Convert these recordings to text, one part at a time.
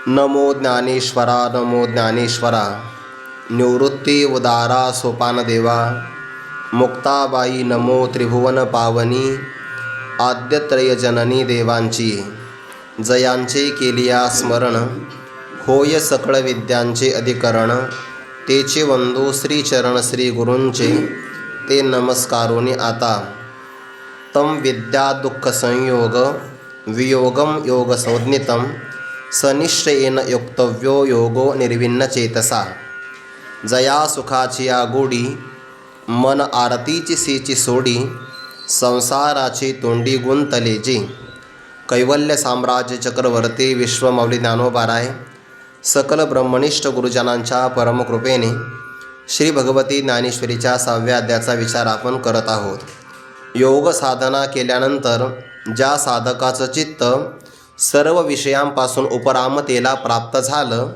नमो ज्ञानेश्वरा नमो ज्ञानेश्वरा। निवृत्ती उदारा सोपान देवा। मुक्ताबाई नमो त्रिभुवन पावनी। आद्यत्रय जननी देवांची जयांचे केलिया स्मरण। होय सकळ विद्यांचे अधिकरण। तेचे वंदो श्रीचरण श्री गुरूंचे ते नमस्कारोनी आता। तम विद्या दुःख संयोग वियोगम योग संज्ञितम। सनिश्चयेन युक्तव्यो योगो निर्विण्ण चेतसा। जया सुखाची आगोडी मन आरतीची सीची सोडी। संसाराची तोंडी गुंतले जे कैवल्य साम्राज्य चक्रवर्ती विश्वमौली ज्ञानोबाराय सकल ब्रह्मनिष्ठ गुरुजनांच्या परमकृपेने श्री भगवती ज्ञानेश्वरीच्या 6व्या अध्यायाचा विचार आपण करत आहोत। योग साधना केल्यानंतर ज्या साधकाचं चित्त सर्व विषयांपासून उपरामतेला प्राप्त झालं,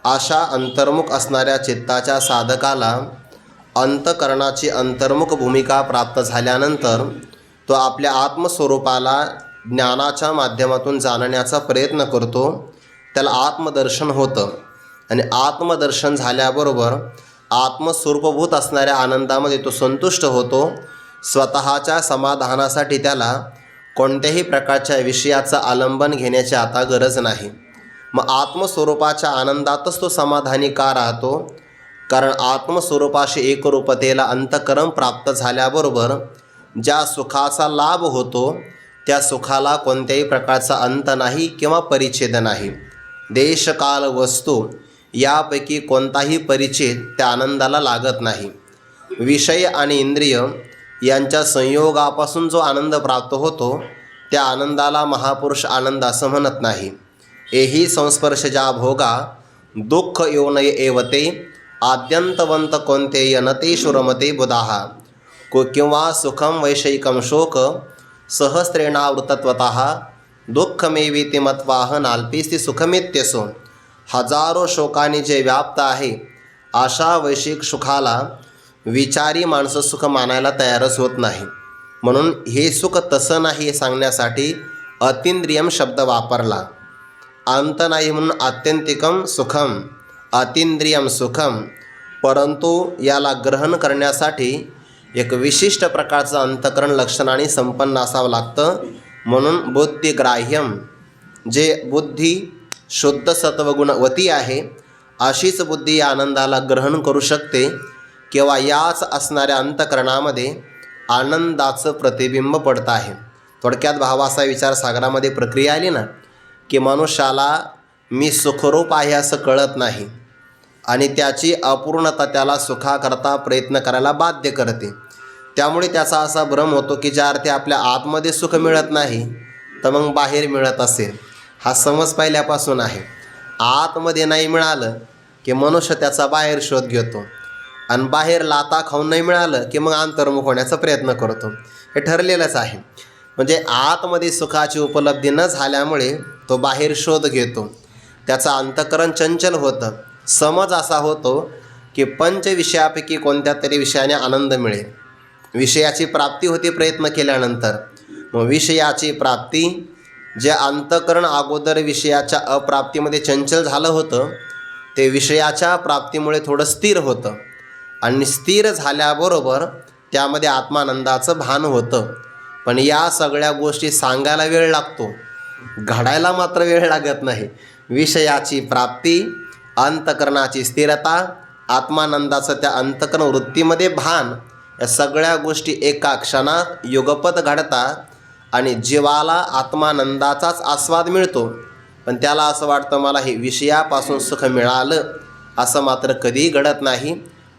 अशा अंतर्मुख असणाऱ्या चित्ताच्या साधकाला अंतकरणाची अंतर्मुख भूमिका प्राप्त झाल्यानंतर तो आपल्या आत्मस्वरूपाला ज्ञानाच्या माध्यमातून जाणण्याचा प्रयत्न करतो। त्याला आत्मदर्शन होतं आणि आत्मदर्शन झाल्याबरोबर आत्मस्वरूपभूत असणाऱ्या आनंदामध्ये तो संतुष्ट होतो। स्वतःच्या समाधानासाठी त्याला कोणत्याही प्रकारच्या विषयाचं आलंबन घेण्याची आता गरज नाही। मग आत्मस्वरूपाच्या आनंदातच तो समाधानी का राहतो? कारण आत्मस्वरूपाशी एकरूपतेला अंतकरण प्राप्त झाल्याबरोबर ज्या सुखाचा लाभ होतो त्या सुखाला कोणत्याही प्रकारचा अंत नाही किंवा परिच्छेद नाही। देशकाल वस्तू यापैकी कोणताही परिच्छेद त्या आनंदाला लागत नाही। विषय आणि इंद्रिय यांच्या संयोगापासून जो आनंद प्राप्त होतो त्या आनंदाला महापुरुष आनंद असं म्हणत नाही। एही संस्पर्शजा भोगा दुःख योनय एवते। आद्यंतवंत कोणते यनते शुरमते बुधाहा। किंवा सुखम वैषयिकम शोक सहस्रेणावृतत्वतः। दुःखमेवेति मत्वाह नाल्पिस्ति सुखमित्यसो। हजारो शोकांनी जे व्याप्त आहे अशा वैश्विक सुखाला विचारी माणसं सुख मानायला तयारच होत नाही। म्हणून हे सुख तसं नाही हे सांगण्यासाठी अतींद्रियम शब्द वापरला। अंत नाही म्हणून आत्यंतिकम सुखम अतींद्रियम सुखम। परंतु याला ग्रहण करण्यासाठी एक विशिष्ट प्रकारचं अंतकरण लक्षणाने संपन्न असावं लागतं। म्हणून बुद्धिग्राह्यम, जे बुद्धी शुद्ध सत्वगुणवती आहे अशीच बुद्धी या आनंदाला ग्रहण करू शकते। किंवा याच असणाऱ्या अंतकरणामध्ये आनंदाचं प्रतिबिंब पडतं आहे। थोडक्यात भावाचा विचार सागरामध्ये प्रक्रिया आली ना, की मनुष्याला मी सुखरूप आहे असं कळत नाही आणि त्याची अपूर्णता त्याला सुखाकरता प्रयत्न करायला बाध्य करते। त्यामुळे त्याचा असा भ्रम होतो की ज्या अर्थी आपल्या आतमध्ये सुख मिळत नाही तर मग बाहेर मिळत असेल, हा समज पहिल्यापासून आहे। आतमध्ये नाही मिळालं की मनुष्य त्याचा बाहेर शोध घेतो आणि बाहेर लाता खाऊन नाही मिळालं की मग अंतर्मुख होण्याचा प्रयत्न करतो। हे ठरलेलंच आहे। म्हणजे आतमध्ये सुखाची उपलब्धी न झाल्यामुळे तो बाहेर शोध घेतो, त्याचं अंतकरण चंचल होतं। समज असा होतो की पंचविषयापैकी कोणत्या तरी विषयाने आनंद मिळेल। विषयाची प्राप्ती होती प्रयत्न केल्यानंतर। मग विषयाची प्राप्ती, जे अंतकरण अगोदर विषयाच्या अप्राप्तीमध्ये चंचल झालं होतं ते विषयाच्या प्राप्तीमुळे थोडं स्थिर होतं आणि स्थिर झाल्याबरोबर त्यामध्ये आत्मानंदाचं भान होतं। पण या सगळ्या गोष्टी सांगायला वेळ लागतो, घडायला मात्र वेळ लागत नाही। विषयाची प्राप्ती, अंतकरणाची स्थिरता, आत्मानंदाचं त्या अंतकरण वृत्तीमध्ये भान, या सगळ्या गोष्टी एका क्षणात युगपत घडतात आणि जीवाला आत्मानंदाचाच आस्वाद मिळतो। पण त्याला असं वाटतं मला हे विषयापासून सुख मिळालं, असं मात्र कधीही घडत नाही।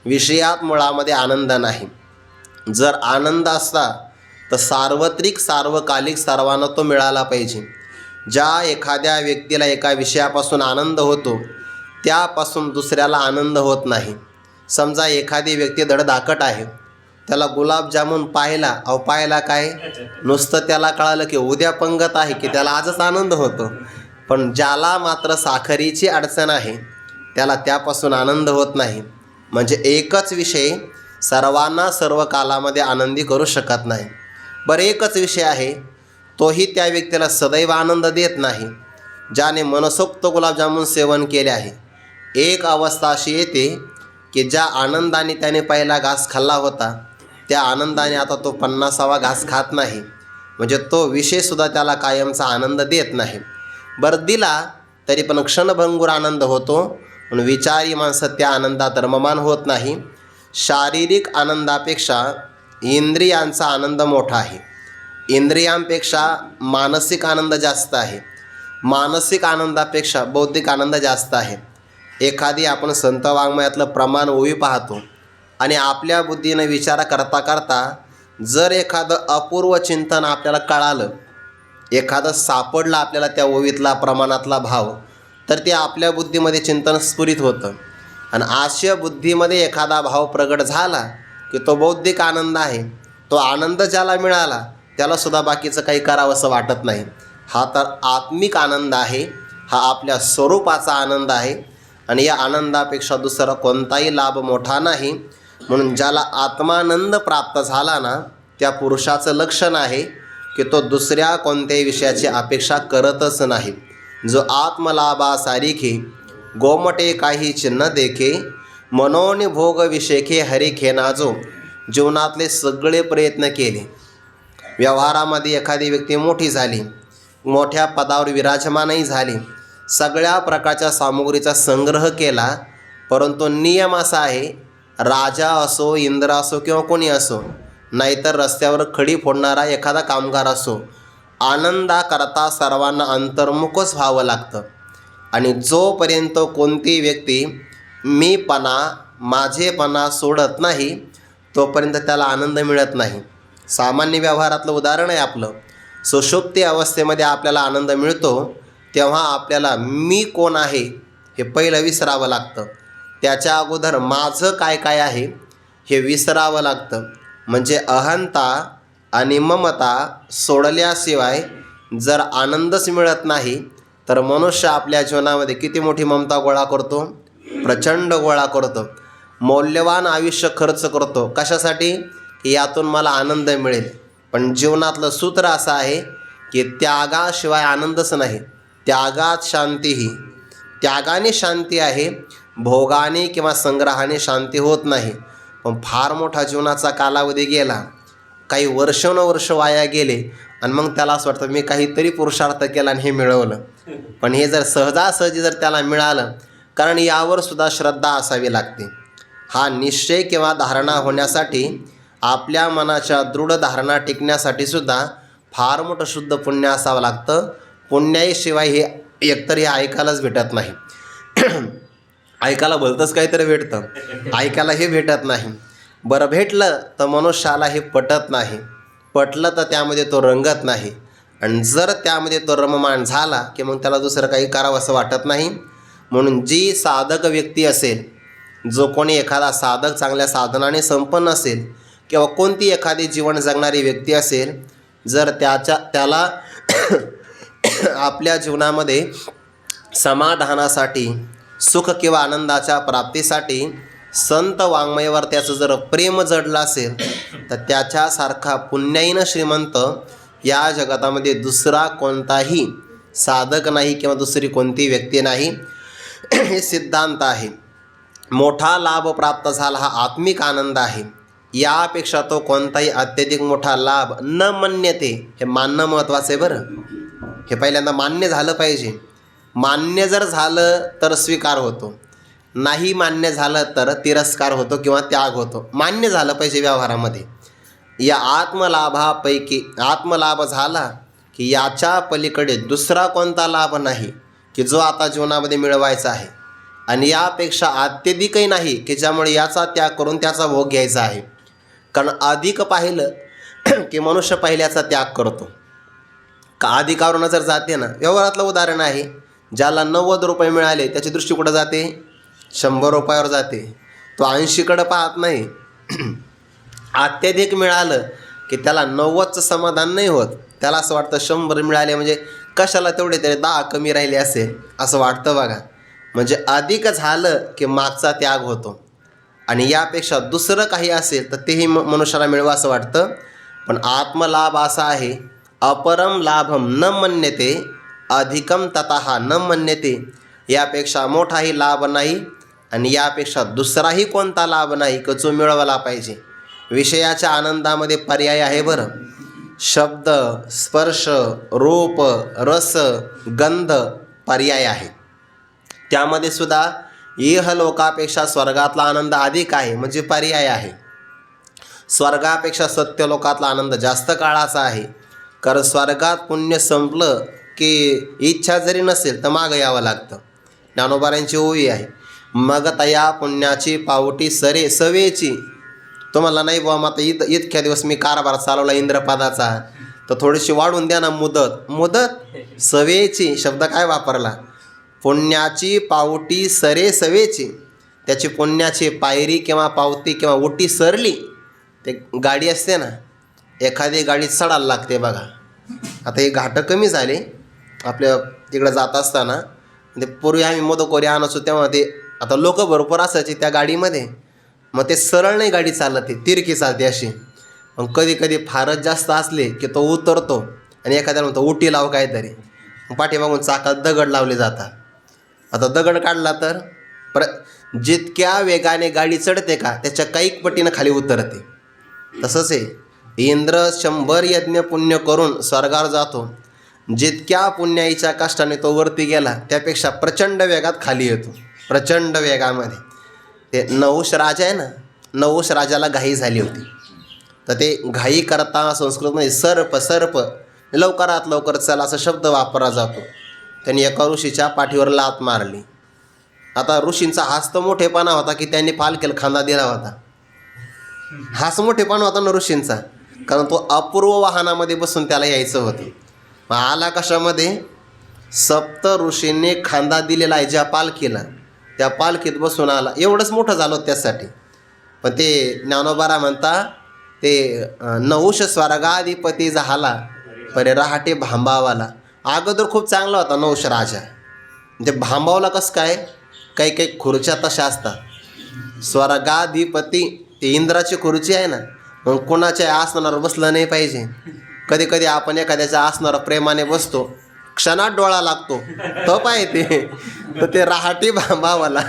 विषयात मुळामध्ये आनंद नाही। जर आनंद असता तर सार्वत्रिक सार्वकालिक सर्वांना तो मिळाला पाहिजे। ज्या एखाद्या व्यक्तीला एका विषयापासून आनंद होतो त्यापासून दुसऱ्याला आनंद होत नाही। समजा एखादी व्यक्ती धडधाकट आहे, त्याला गुलाबजामुन पाहिला, पाहिला काय नुसतं त्याला कळालं की उद्या पंगत आहे की त्याला आजच आनंद होतो। पण ज्याला मात्र साखरेची अडचण आहे त्याला त्यापासून आनंद होत नाही। म्हणजे एकच विषय सर्वांना सर्व कालामध्ये आनंदी करू शकत नाही। बरं, एकच विषय आहे तोही त्या व्यक्तीला सदैव आनंद देत नाही। ज्याने मनसोक्त गुलाबजामुन सेवन केले आहे. एक अवस्था अशी येते की ज्या आनंदाने त्याने पहिला घास खाल्ला होता त्या आनंदाने आता तो 50वा घास खात नाही. म्हणजे तो विषयसुद्धा त्याला कायमचा आनंद देत नाही. बरं दिला तरी पण क्षणभंगूर आनंद होतो, म्हणून विचारी माणसं त्या आनंदात रममान होत नाही. शारीरिक आनंदापेक्षा इंद्रियांचा आनंद मोठा आहे. इंद्रियांपेक्षा मानसिक आनंद जास्त आहे. मानसिक आनंदापेक्षा बौद्धिक आनंद जास्त आहे. एखादी आपण संत वाङ्मयातलं प्रमाण ओवी पाहतो आणि आपल्या बुद्धीने विचार करता करता जर एखादं अपूर्व चिंतन आपल्याला कळालं, एखादं सापडलं आपल्याला त्या ओवीतला प्रमाणातला भाव, तर ते आपल्या बुद्धीमध्ये चिंतन स्फुरित होतं. आणि आशय बुद्धीमध्ये एखादा भाव प्रगट झाला की तो बौद्धिक आनंद आहे. तो आनंद ज्याला मिळाला त्यालासुद्धा बाकीचं काही करावंसं वाटत नाही. हा तर आत्मिक आनंद आहे, हा आपल्या स्वरूपाचा आनंद आहे आणि या आनंदापेक्षा दुसरा कोणताही लाभ मोठा नाही. म्हणून ज्याला आत्मानंद प्राप्त झाला ना, त्या पुरुषाचं लक्षण आहे की तो दुसऱ्या कोणत्याही विषयाची अपेक्षा करतच नाही. जो आत्मलाभासारिखे गोमटे काही चिन्ह देखे, मनोनि भोग विषेखे हरिखे नाजो. जीवनातले सगळे प्रयत्न केले, व्यवहारामध्ये एखादी व्यक्ती मोठी झाली, मोठ्या पदावर विराजमानही झाली, सगळ्या प्रकारच्या सामुग्रीचा संग्रह केला, परंतु नियम असा आहे, राजा असो, इंद्र असो किंवा कोणी असो, नाहीतर रस्त्यावर खडी फोडणारा एखादा कामगार असो, आनंदाकरता सर्वांना अंतर्मुखच व्हावं लागतं. आणि जोपर्यंत कोणती व्यक्ती मीपणा माझेपणा सोडत नाही तोपर्यंत त्याला आनंद मिळत नाही. सामान्य व्यवहारातलं उदाहरण आहे आपलं. सुषुप्ती अवस्थेमध्ये आपल्याला आनंद मिळतो तेव्हा आपल्याला मी कोण आहे हे पहिलं विसरावं लागतं. त्याच्या अगोदर माझं काय काय आहे हे विसरावं लागतं. म्हणजे अहंता आणि ममता सोडल्याशिवाय जर आनंदच मिळत नाही तर मनुष्य आपल्या जीवनामध्ये किती मोठी ममता गोळा करतो, प्रचंड गोळा करतो. मौल्यवान आयुष्य खर्च करतो. कशासाठी? यातून मला आनंद मिळेल. पण जीवनातलं सूत्र असं आहे की त्यागाशिवाय आनंदच नाही. त्यागात शांतीही, त्यागाने शांती आहे, भोगाने किंवा संग्रहाने शांती होत नाही. पण फार मोठा जीवनाचा कालावधी गेला, काही वर्षानुवर्ष वाया गेले आणि मग त्याला असं वाटतं मी काहीतरी पुरुषार्थ केला आणि हे मिळवलं. पण हे जर सहजासहजी जर त्याला मिळालं, कारण यावर सुद्धा श्रद्धा असावी लागते. हा निश्चय किंवा धारणा होण्यासाठी, आपल्या मनाच्या दृढ धारणा टिकण्यासाठी सुद्धा फार मोठं शुद्ध पुण्य असावं लागतं. पुण्याशिवाय हे एकतर हे ऐकायलाच भेटत नाही. ऐकायला भलतंच काहीतरी भेटतं, ऐकायला हे भेटत नाही. बरं भेटलं तर मनुष्याला हे पटत नाही, पटलं तर त्यामध्ये तो रंगत नाही. आणि जर त्यामध्ये तो रममाण झाला की मग त्याला दुसरं काही करावं असं वाटत नाही. म्हणून जी साधक व्यक्ती असेल, जो कोणी एखादा साधक चांगल्या साधनाने संपन्न असेल किंवा कोणती एखादी जीवन जगणारी व्यक्ती असेल, जर त्याला आपल्या जीवनामध्ये समाधानासाठी, सुख किंवा आनंदाच्या प्राप्तीसाठी संत वाङ्मयावर त्याचं जर प्रेम जडलं असेल तर त्याच्यासारखा पुण्याईनं श्रीमंत या जगतामध्ये दुसरा कोणताही साधक नाही किंवा दुसरी कोणती व्यक्ती नाही. हे सिद्धांत आहे. मोठा लाभ प्राप्त झाला हा आत्मिक आनंद आहे. यापेक्षा तो कोणताही अत्यधिक मोठा लाभ न मन्यते. हे मानणं महत्त्वाचं आहे बरं. हे पहिल्यांदा मान्य झालं पाहिजे. मान्य जर झालं तर स्वीकार होतो, नाही मान्य झालं तर तिरस्कार होतो किंवा त्याग होतो. मान्य झालं पाहिजे व्यवहारामध्ये. या आत्मलाभापैकी आत्मलाभ झाला की याच्या पलीकडे दुसरा कोणता लाभ नाही की जो आता जीवनामध्ये मिळवायचा आहे, आणि यापेक्षा अत्यधिकही नाही की ज्यामुळे याचा त्याग करून त्याचा भोग घ्यायचा आहे. कारण अधिक पाहिलं की मनुष्य पहिल्याचा त्याग करतो. का अधिकावरून जर जाते ना, व्यवहारातलं उदाहरण आहे, ज्याला 90 रुपये मिळाले त्याची दृष्टी कुठं जाते? 100 रुपयावर जाते. तो 80कडं पाहत नाही. अत्यधिक मिळालं की त्याला 90चं समाधान नाही होत. त्याला असं वाटतं 100 मिळाले म्हणजे कशाला तेवढे तरी 10 कमी राहिले असेल असं वाटतं बघा. म्हणजे अधिक झालं की मागचा त्याग होतो, आणि यापेक्षा दुसरं काही असेल तर तेही मनुष्याला मिळवा असं वाटतं. पण आत्मलाभ असा आहे, अपरम लाभम न मन्यते अधिकम ततः न मन्यते, यापेक्षा मोठाही लाभ नाही आणि यापेक्षा दुसराही कोणता लाभ नाही की जो मिळवला पाहिजे. विषयाच्या आनंदामध्ये पर्याय आहे बरं. शब्द, स्पर्श, रूप, रस, गंध पर्याय आहे. त्यामध्ये सुद्धा इहलोकापेक्षा स्वर्गातला आनंद अधिक आहे म्हणजे पर्याय आहे. स्वर्गापेक्षा सत्यलोकातला आनंद जास्त काळाचा आहे. कारण स्वर्गात पुण्य संपलं की इच्छा जरी नसेल तर मागं यावं लागतं. ज्ञानोबारांची ओवी आहे, मग तया पुण्याची पावटी सरे सवेची. तुम्हाला नाही बुवा मग आता इतक्या दिवस मी कारभार चालवला इंद्रपदाचा, तर थोडीशी वाढून द्या ना मुदत. मुदत सवेची शब्द काय वापरला, पुण्याची पावटी सरे सवेची. त्याची पुण्याची पायरी किंवा पावती किंवा उटी सरली. ते गाडी असते ना, एखादी गाडी चढायला लागते बघा. आता हे घाटं कमी झाले आपल्या तिकडं जात असताना. ते पूर्वी आम्ही मोदकोरी आणायचो तेव्हा ते आता लोक भरपूर असायचे त्या गाडीमध्ये. मग ते सरळ नाही गाडी चालते, तिरकी चालते अशी. मग कधी कधी फारच जास्त असले की तो उतरतो आणि एखाद्याला म्हणतो उटी लाव काहीतरी. पाठीमागून चाकात दगड लावले जातात. आता दगड काढला तर जितक्या वेगाने गाडी चढते का त्याच्या कैक पटीनं खाली उतरते. तसंच आहे, इंद्र 100 यज्ञ पुण्य करून स्वर्गावर जातो. जितक्या पुण्याईच्या कष्टाने तो वरती गेला त्यापेक्षा प्रचंड वेगात खाली येतो. प्रचंड वेगामध्ये. ते नहुष राजा आहे ना, नहुष राजाला घाई झाली होती. तर ते घाई करता संस्कृतमध्ये सर्प सर्प लवकरात लवकर चला असा शब्द वापरला जातो. त्यांनी एका ऋषीच्या पाठीवर लात मारली. आता ऋषींचा हाच तर मोठेपणा होता की त्यांनी पालखीला खांदा दिला होता. हाच मोठेपणा होता ना ऋषींचा, कारण तो अपूर्व वाहनामध्ये बसून त्याला यायचं होतं. मग आला कशामध्ये, सप्त ऋषींनी खांदा दिलेला आहे ज्या पालखीला, त्या पालखीत बसून आला. एवढंच मोठं झालं त्यासाठी. पण ते ज्ञानोबारा म्हणता ते नहुष स्वर्गाधिपती झाला परे रहाटे भांबावाला. अगोदर खूप चांगला होता नहुष राजा. ते भांबावला कसं काय, काही काही खुर्च्या तशा असतात. स्वर्गाधिपती ते इंद्राची खुर्ची आहे ना, मग कोणाच्या आसनावर बसलं नाही पाहिजे. कधी कधी आपण एखाद्याच्या आसनावर प्रेमाने बसतो, क्षणात डोळा लागतो तप आहे ते. तर ते रहाटी भांबावाला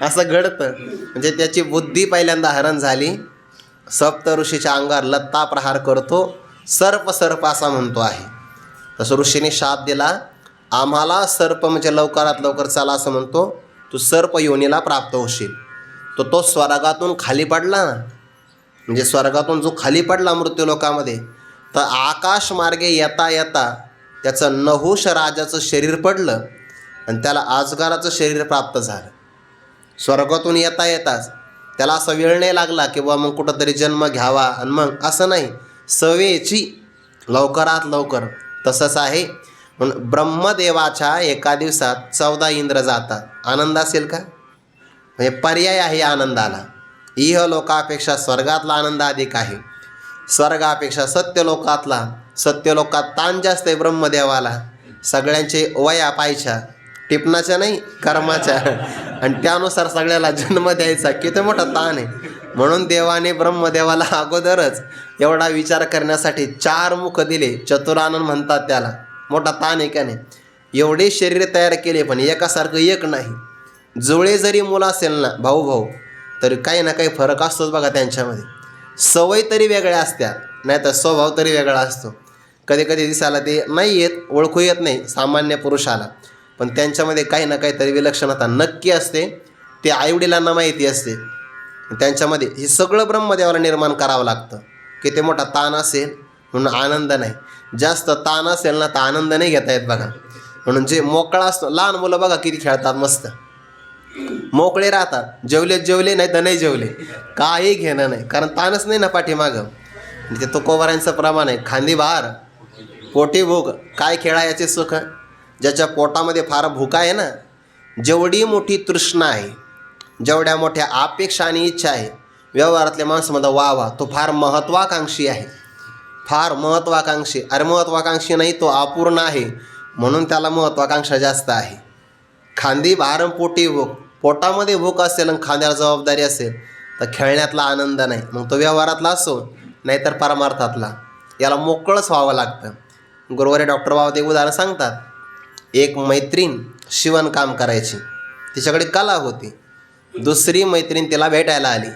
असं घडतं. म्हणजे त्याची बुद्धी पहिल्यांदा हरण झाली. सप्त ऋषीच्या अंगावर लत्ता प्रहार करतो, सर्प सर्प असा म्हणतो आहे. तसं ऋषीने शाप दिला, आम्हाला सर्प म्हणजे लवकरात लवकर चला असं म्हणतो, तू सर्प योनीला प्राप्त होशील. तो स्वर्गातून खाली पडला ना, म्हणजे स्वर्गातून जो खाली पडला मृत्यूलोकामध्ये, तर आकाश मार्गे येता येता त्याचं नहुष राजाचं शरीर पडलं आणि त्याला अजगराचं शरीर प्राप्त झालं. स्वर्गातून येता येताच त्याला असा वेळ नाही लागला की बाबा मग कुठंतरी जन्म घ्यावा आणि मग असं नाही, सवेची लवकरात लवकर. तसंच आहे. म्हणून ब्रह्मदेवाच्या एका दिवसात 14 इंद्र जातात. आनंद असेल का, म्हणजे पर्याय आहे आनंदाला. इहलोकापेक्षा स्वर्गातला आनंद अधिक आहे. स्वर्गापेक्षा सत्यलोकात ताण जास्त आहे ब्रह्मदेवाला. सगळ्यांचे वया पाहायच्या, टिपणाच्या नाही कर्माच्या, आणि त्यानुसार सगळ्याला जन्म द्यायचा. किती मोठा ताण आहे. म्हणून देवाने ब्रह्मदेवाला अगोदरच एवढा विचार करण्यासाठी 4 मुख दिले. चतुरानन म्हणतात त्याला. मोठा ताण आहे का नाही. एवढे शरीर तयार केले पण एकासारखं एक नाही. जुळे जरी मुलं असेल ना, भाऊ भाऊ, तरी काही ना काही फरक असतोच बघा त्यांच्यामध्ये. सवय तरी वेगळ्या असत्या, नाही तर स्वभाव तरी वेगळा असतो. कधी कधी दिसायला ते नाही येत, ओळखू येत नाही सामान्य पुरुषाला, पण त्यांच्यामध्ये काही ना काहीतरी विलक्षणता नक्की असते. ते आईवडिलांना माहिती असते. त्यांच्यामध्ये हे सगळं ब्रह्मदेवाला निर्माण करावं लागतं. किती मोठा ताण असेल म्हणून आनंद नाही. जास्त ताण असेल ना तर आनंद नाही घेता येत बघा. म्हणून जे मोकळा असतो, लहान मुलं बघा किती खेळतात, मस्त मोकळे राहतात. जेवले नाही तर नाही जेवले, काही घेणं नाही, कारण ताणच नाही ना पाठीमागं. ते तुकोबारांचं प्रमाण आहे, खांदी भार पोटी भूक, काय खेळायचे सुख. ज्याच्या पोटामध्ये फार भूक आहे ना, जेवढी मोठी तृष्णा आहे, जेवढ्या मोठ्या अपेक्षा आणि इच्छा आहे, व्यवहारातल्या माणसामध्ये वा तो फार महत्त्वाकांक्षी आहे. फार महत्त्वाकांक्षी. अरे महत्त्वाकांक्षी नाही, तो अपूर्ण आहे म्हणून त्याला महत्त्वाकांक्षा जास्त आहे. खांदी भार पोटी भूक. पोटामध्ये भूक असेल आणि खांद्याला जबाबदारी असेल तर खेळण्यातला आनंद नाही. मग तो व्यवहारातला असो नाहीतर परमार्थातला, याला मोकळंच व्हावं लागतं. गुरुवारी डॉक्टर बाबा ते उदाहरण सांगतात. एक मैत्रीण शिवणकाम करायची, तिच्याकडे कला होती. दुसरी मैत्रीण तिला भेटायला आली.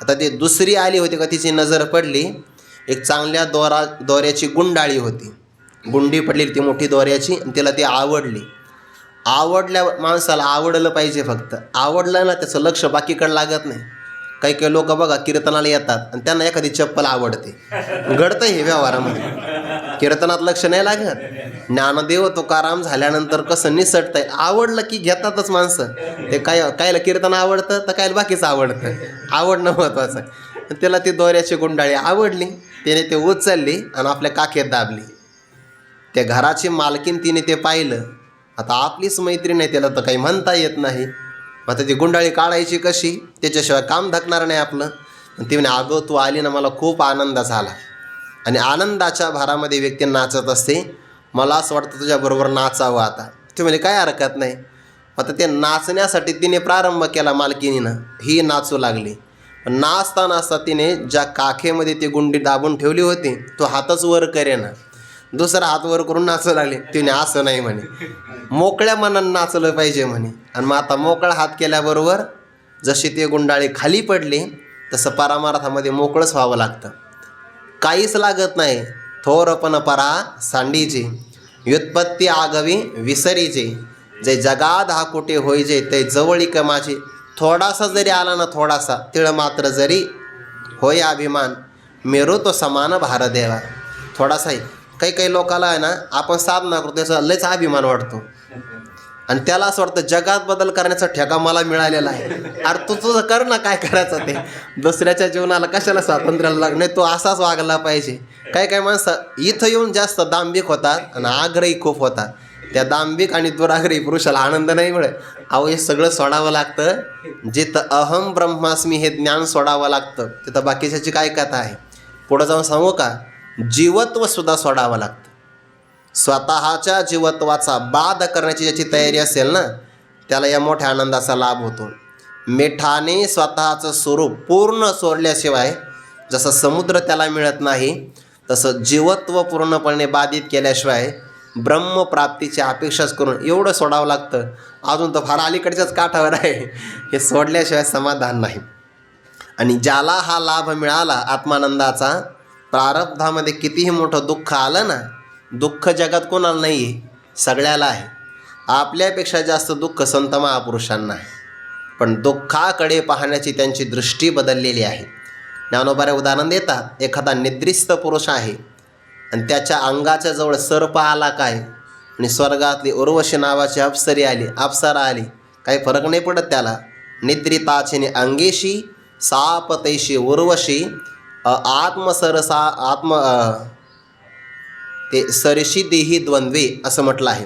आता ती दुसरी आली होती का तिची नजर पडली, एक चांगल्या दोऱ्याची गुंडाळी होती. गुंडी पडलेली ती मोठी दोऱ्याची, आणि तिला ती आवडली. आवडल्या माणसाला आवडलं पाहिजे, फक्त आवडलं ना त्याचं लक्ष बाकीकडे लागत नाही. काही काही लोक बघा कीर्तनाला येतात आणि त्यांना एखादी चप्पल आवडते, घडतं हे व्यवहारामध्ये. कीर्तनात लक्ष नाही लागत. ज्ञानदेव तुकाराम झाल्यानंतर कसं निसटतंय, आवडलं की घेतातच माणसं. ते कायला कीर्तन आवडतं तर कायला बाकीचं आवडतं, आवडणं महत्त्वाचं आहे. त्याला ती दोऱ्याची गुंडाळी आवडली, त्याने ते उचलली आणि आपल्या काखेत दाबली. त्या घराची मालकीन तिने ते पाहिलं. आता आपलीच मैत्रीण आहे, त्याला तर काही म्हणता येत नाही. आता ती गुंडाळी काढायची कशी, त्याच्याशिवाय काम धकणार नाही आपलं. ती म्हणे, अगं तू आली ना, मला खूप आनंद झाला. आणि आनंदाच्या भारामध्ये व्यक्ती नाचत असते. मला असं वाटतं तुझ्याबरोबर नाचावं आता. ती म्हणजे काय हरकत नाही. आता ते नाचण्यासाठी तिने प्रारंभ केला मालकिनीनं, ही नाचू लागली. पण नाचता नाचता तिने ज्या काखेमध्ये ती गुंडी दाबून ठेवली होती तो हातच वर करेना, दुसरा हात वर करून नाचू लागले. तिने असं नाही म्हणे, मोकळ्या मनानं नाचलं पाहिजे म्हणे. आणि मग आता मोकळा हात केल्याबरोबर जशी ती गुंडाळी खाली पडली तसं परमार्थामध्ये मोकळंच व्हावं लागतं. काहीच लागत नाही. थोरपण परा सांडीचे, व्युत्पत्ती आगवी विसरीचे, जे जगात हा कुठे होईजे ते जवळीक माझे. थोडासा जरी आला ना, थोडासा तिळ मात्र जरी होय अभिमान, मेरू तो समान भारदेवा. थोडासाही काही काही लोकाला आहे ना, आपण साधना करतो त्याचा लयच अभिमान वाटतो, आणि त्याला असं वाटतं जगात बदल करण्याचा ठेका मला मिळालेला आहे. अरे तू तुझं कर ना, काय करायचं ते. दुसऱ्याच्या जीवनाला कशाला स्वातंत्र्याला लाग नाही, तो असाच वागला पाहिजे. काही काही माणसं इथं येऊन जास्त दांभिक होतात आणि आग्रही खूप होतात. त्या दांभिक आणि दुराग्रही पुरुषाला आनंद नाही मिळत. अहो हे सगळं सोडावं लागतं. जिथं अहम ब्रह्मास्मी हे ज्ञान सोडावं लागतं, तिथं बाकीच्याची काय कथा आहे. पुढं जाऊन सांगू का, जीवत्वसुद्धा सोडावं लागतं. स्वतःच्या जीवत्वाचा बाध करण्याची ज्याची तयारी असेल ना, त्याला या मोठ्या आनंदाचा लाभ होतो. मिठाने स्वतःचं स्वरूप पूर्ण सोडल्याशिवाय जसं समुद्र त्याला मिळत नाही, तसं जीवत्व पूर्णपणे बाधित केल्याशिवाय ब्रह्मप्राप्तीची अपेक्षाच करून एवढं सोडावं लागतं. अजून तर फार अलीकडच्याच काठावर आहे. हे सोडल्याशिवाय समाधान नाही. आणि ज्याला हा लाभ मिळाला आत्मानंदाचा, प्रारब्धामध्ये कितीही मोठं दुःख आलं ना, दुःख जगात कोणाला नाही आहे, सगळ्याला आहे. आपल्यापेक्षा जास्त दुःख संत महापुरुषांना आहे. पण दुःखाकडे पाहण्याची त्यांची दृष्टी बदललेली आहे. ज्ञानोबारे उदाहरण देतात. एखादा निद्रिस्त पुरुष आहे आणि त्याच्या अंगाच्या जवळ सर्प आला काय, आणि स्वर्गातली उर्वशी नावाची अप्सरा आली, काही फरक नाही पडत त्याला. निद्रिताचिनी अंगेशी सापतैशी उर्वशी ते सरशी देही द्वंद्वे असं म्हटलं आहे.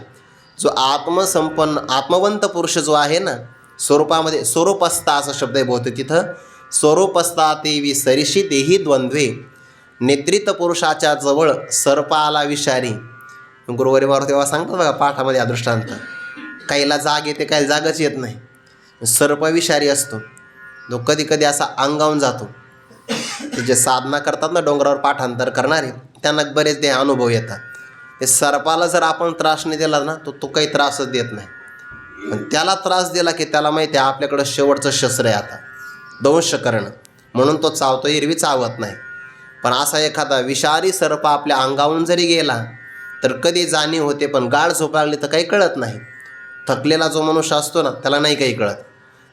जो आत्मवंत पुरुष जो आहे ना, स्वरूपामध्ये स्वरूपस्था असा शब्द आहे बहुतेक तिथं. स्वरूपस्था देवी सरशी देही द्वंद्वे. निद्रित पुरुषाच्या जवळ सर्प आला विषारी. गुरुवारी मारू तेव्हा सांगतात बघा पाठामध्ये हा दृष्टांत. काहीला जाग येते, काही जागच येत नाही. सर्प विषारी असतो, जो कधी कधी असा अंगावून जातो. जे साधना करतात ना, डोंगरावर पाठांतर करणारे, त्यांना बरेच ते अनुभव येतात. ते सर्पाला जर आपण त्रास नाही दिला ना, तो काही त्रासच देत नाही. पण त्याला त्रास दिला की त्याला माहिती आहे आपल्याकडं शेवटचं शस्त्र आहे आता, दंश करणं. म्हणून तो चावतो, एरवी चावत नाही. पण असा एखादा विषारी सर्प आपल्या अंगावून जरी गेला तर कधी जाणीव होते, पण गाढ झोप लागली तर काही कळत नाही. थकलेला जो मनुष्य असतो ना, त्याला नाही काही कळत.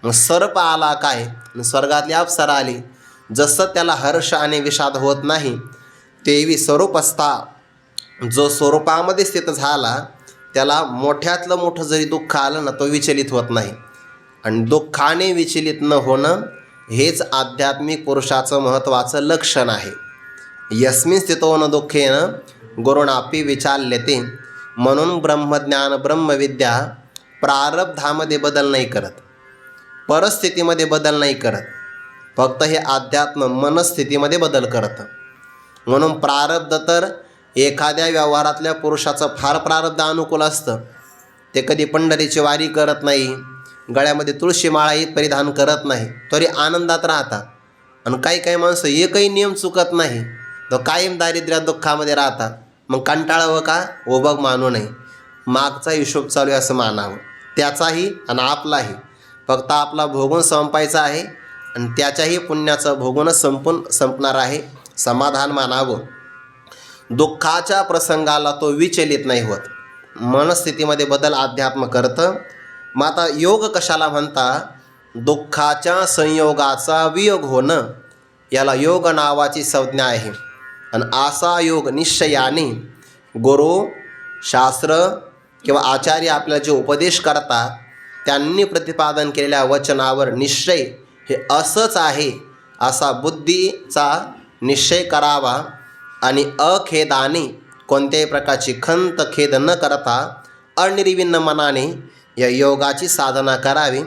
मग सर्प आला काय, स्वर्गातली अप्सरा आली, जसं त्याला हर्ष आणि विषाद होत नाही, तेवी स्वरूपस्था जो स्वरूपामध्ये स्थित झाला, त्याला मोठ्यातलं मोठं जरी दुःख आलं ना, तो विचलित होत नाही. आणि दुःखाने विचलित न होणं हेच आध्यात्मिक पुरुषाचं महत्त्वाचं लक्षण आहे. यस्मिन् स्थितो न दुःखेन गुरुणापि विचाल्यते. म्हणून ब्रह्मज्ञान ब्रह्मविद्या प्रारब्धामध्ये बदल नाही करत, परिस्थितीमध्ये बदल नाही करत, फक्त हे अध्यात्म मनस्थितीमध्ये बदल करतं. म्हणून प्रारब्ध तर एखाद्या व्यवहारातल्या पुरुषाचं फार प्रारब्ध अनुकूल असतं. ते कधी पंढरीची वारी करत नाही, गळ्यामध्ये तुळशी माळाही परिधान करत नाही, तरी आनंदात राहतात. आणि काही काही माणसं एकही नियम चुकत नाही, तो कायम दारिद्र्यात दुःखामध्ये राहतात. मग कंटाळावं का, ओबग मानू नये. मागचा हिशोब चालू आहे असं मानावं, त्याचाही आणि आपलाही. फक्त आपला भोगून संपायचा आहे आणि त्याच्याही पुण्याचं भोगूनच संपणार आहे, समाधान मानावं. दुःखाच्या प्रसंगाला तो विचलित नाही होत. मनस्थितीमध्ये बदल अध्यात्म करतं. मग आता योग कशाला म्हणता? दुःखाच्या संयोगाचा वियोग होणं, याला योग नावाची संज्ञा आहे. आणि असा योग निश्चयाने गुरु, शास्त्र किंवा आचार्य आपल्याला जे उपदेश करतात त्यांनी प्रतिपादन केलेल्या वचनावर निश्चय हे असंच आहे असा बुद्धीचा निश्चय करावा आणि अखेदाने कोणत्याही प्रकारची खंत खेद न करता अनिर्विण्ण मनाने या योगाची साधना करावी.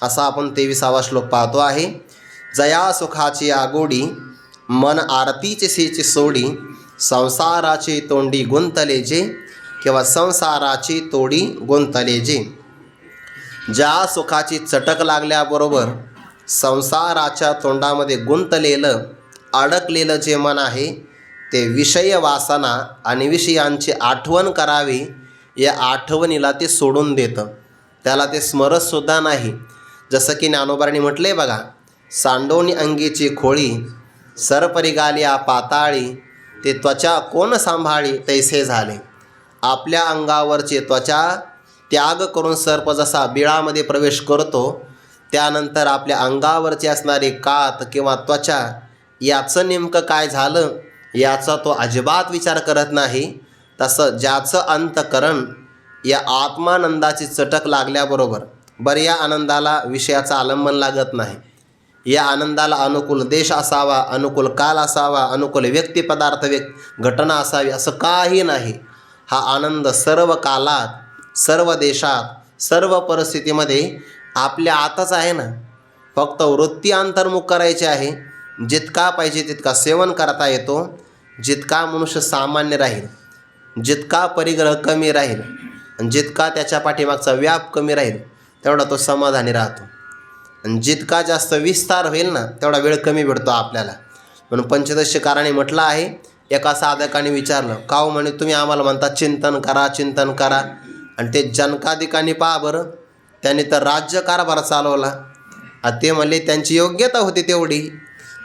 असा आपण 23वा श्लोक पाहतो आहे. जया सुखाची आगोडी मन आरतीचे सेची सोडी संसाराची तोंडी गुंतले जे किंवा संसाराची तोडी गुंतले जे. ज्या सुखाची चटक लागल्याबरोबर संसाराच्या तोंडामध्ये गुंतलेलं अडकलेलं जे मन आहे ते विषय वासना आणि विषयांची आठवण करावी, या आठवणीला ते सोडून देतं, त्याला ते स्मरतसुद्धा नाही. जसं की ज्ञानोबांनी म्हटले बघा, सांडोनी अंगीची खोळी सरपरी गालिया पाताळी ते त्वचा कोण सांभाळी तैसे झाले. आपल्या अंगावरचे त्वचा त्याग करून सर्प जसा बिळामध्ये प्रवेश करतो, त्यानंतर आपल्या अंगावरचे असणारे कात किंवा त्वचा याचं नेमकं काय झालं याचा तो अजिबात विचार करत नाही. तसं ज्याचं अंतकरण या आत्मानंदाची चटक लागल्याबरोबर बरं या आनंदाला विषयाचं आलंबन लागत नाही. या आनंदाला अनुकूल देश असावा, अनुकूल काल असावा, अनुकूल व्यक्ती पदार्थ घटना असावी असं काही नाही. हा आनंद सर्व कालात, सर्व देशात, सर्व परिस्थितीमध्ये आपल्या आतच आहे ना. फक्त वृत्ती अंतर्मुख करायची आहे. जितका पाहिजे तितका सेवन करता येतो, जितका मनुष्य सामान्य राहील, जितका परिग्रह कमी राहील आणि जितका त्याच्या पाठीमागचा व्याप कमी राहील तेवढा तो समाधानी राहतो. आणि जितका जास्त विस्तार होईल ना तेवढा वेळ कमी भेटतो आपल्याला. म्हणून पंचदशीकाराने म्हटलं आहे, एका साधकाने विचारलं, का हो म्हणे तुम्ही आम्हाला म्हणता चिंतन करा चिंतन करा, आणि ते जनकाधिकांनी पहा बरं, त्यांनी तर राज्यकारभार चालवला. ते म्हणले त्यांची योग्यता होती तेवढी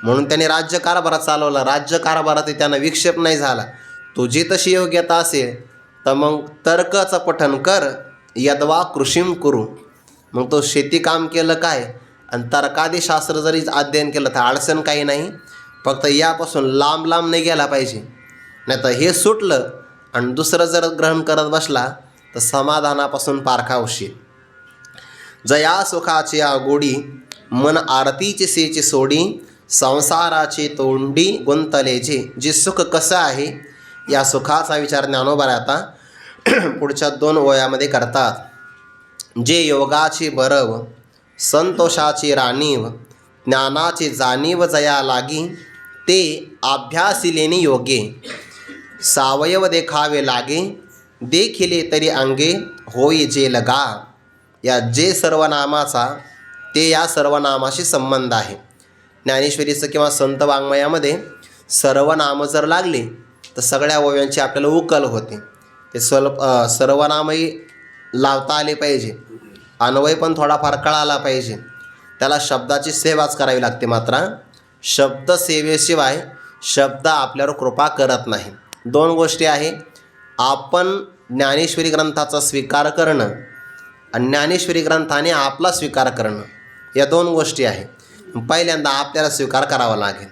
म्हणून त्यांनी राज्यकारभार चालवला. राज्यकारभारात त्यांना विक्षेप नाही झाला. तुझी तशी योग्यता असेल तर मग तर्काचं पठन कर, यद्वा कृषीम करू. मग तो शेती काम केलं काय आणि तर्कादी शास्त्र जरी अध्ययन केलं तर अडचण काही नाही. फक्त यापासून लांब लांब नाही गेला पाहिजे. नाही तर हे सुटलं आणि दुसरं जर ग्रहण करत बसला तर समाधानापासून पारखा होशील. जया सुखाची आगोडी मन आरतीची सेची सोडी संसाराची तोंडी गुंतले जे. जे सुख कसं आहे या सुखाचा विचार ज्ञानोबा आता पुढच्या 2 ओळ्यामध्ये करतात. जे योगाची बरव संतोषाची राणीव ज्ञानाची जाणीव जया लागी ते अभ्यासिलेनी योगे सावयव देखावे लागे देखिले तरी अंगे होई जे लगा. या जे सर्वनामाचा ते या सर्वनामाशी संबंध आहे. ज्ञानेश्वरीचं किंवा संत वाङ्मयामध्ये सर्वनाम जर लागले तर सगळ्या ओव्यांची आपल्याला उकल होते. ते सर्वनामही लावता आले पाहिजे, अन्वय पण थोडाफार कळाला पाहिजे. त्याला शब्दाची सेवाच करावी लागते. मात्र शब्द सेवेशिवाय शब्द आपल्यावर कृपा करत नाही. 2 गोष्टी आहे, आपण ज्ञानेश्वरी ग्रंथाचा स्वीकार करणं आणि ज्ञानेश्वरी ग्रंथाने आपला स्वीकार करणं, या 2 गोष्टी आहे. पहिल्यांदा आपल्याला स्वीकार करावा लागेल.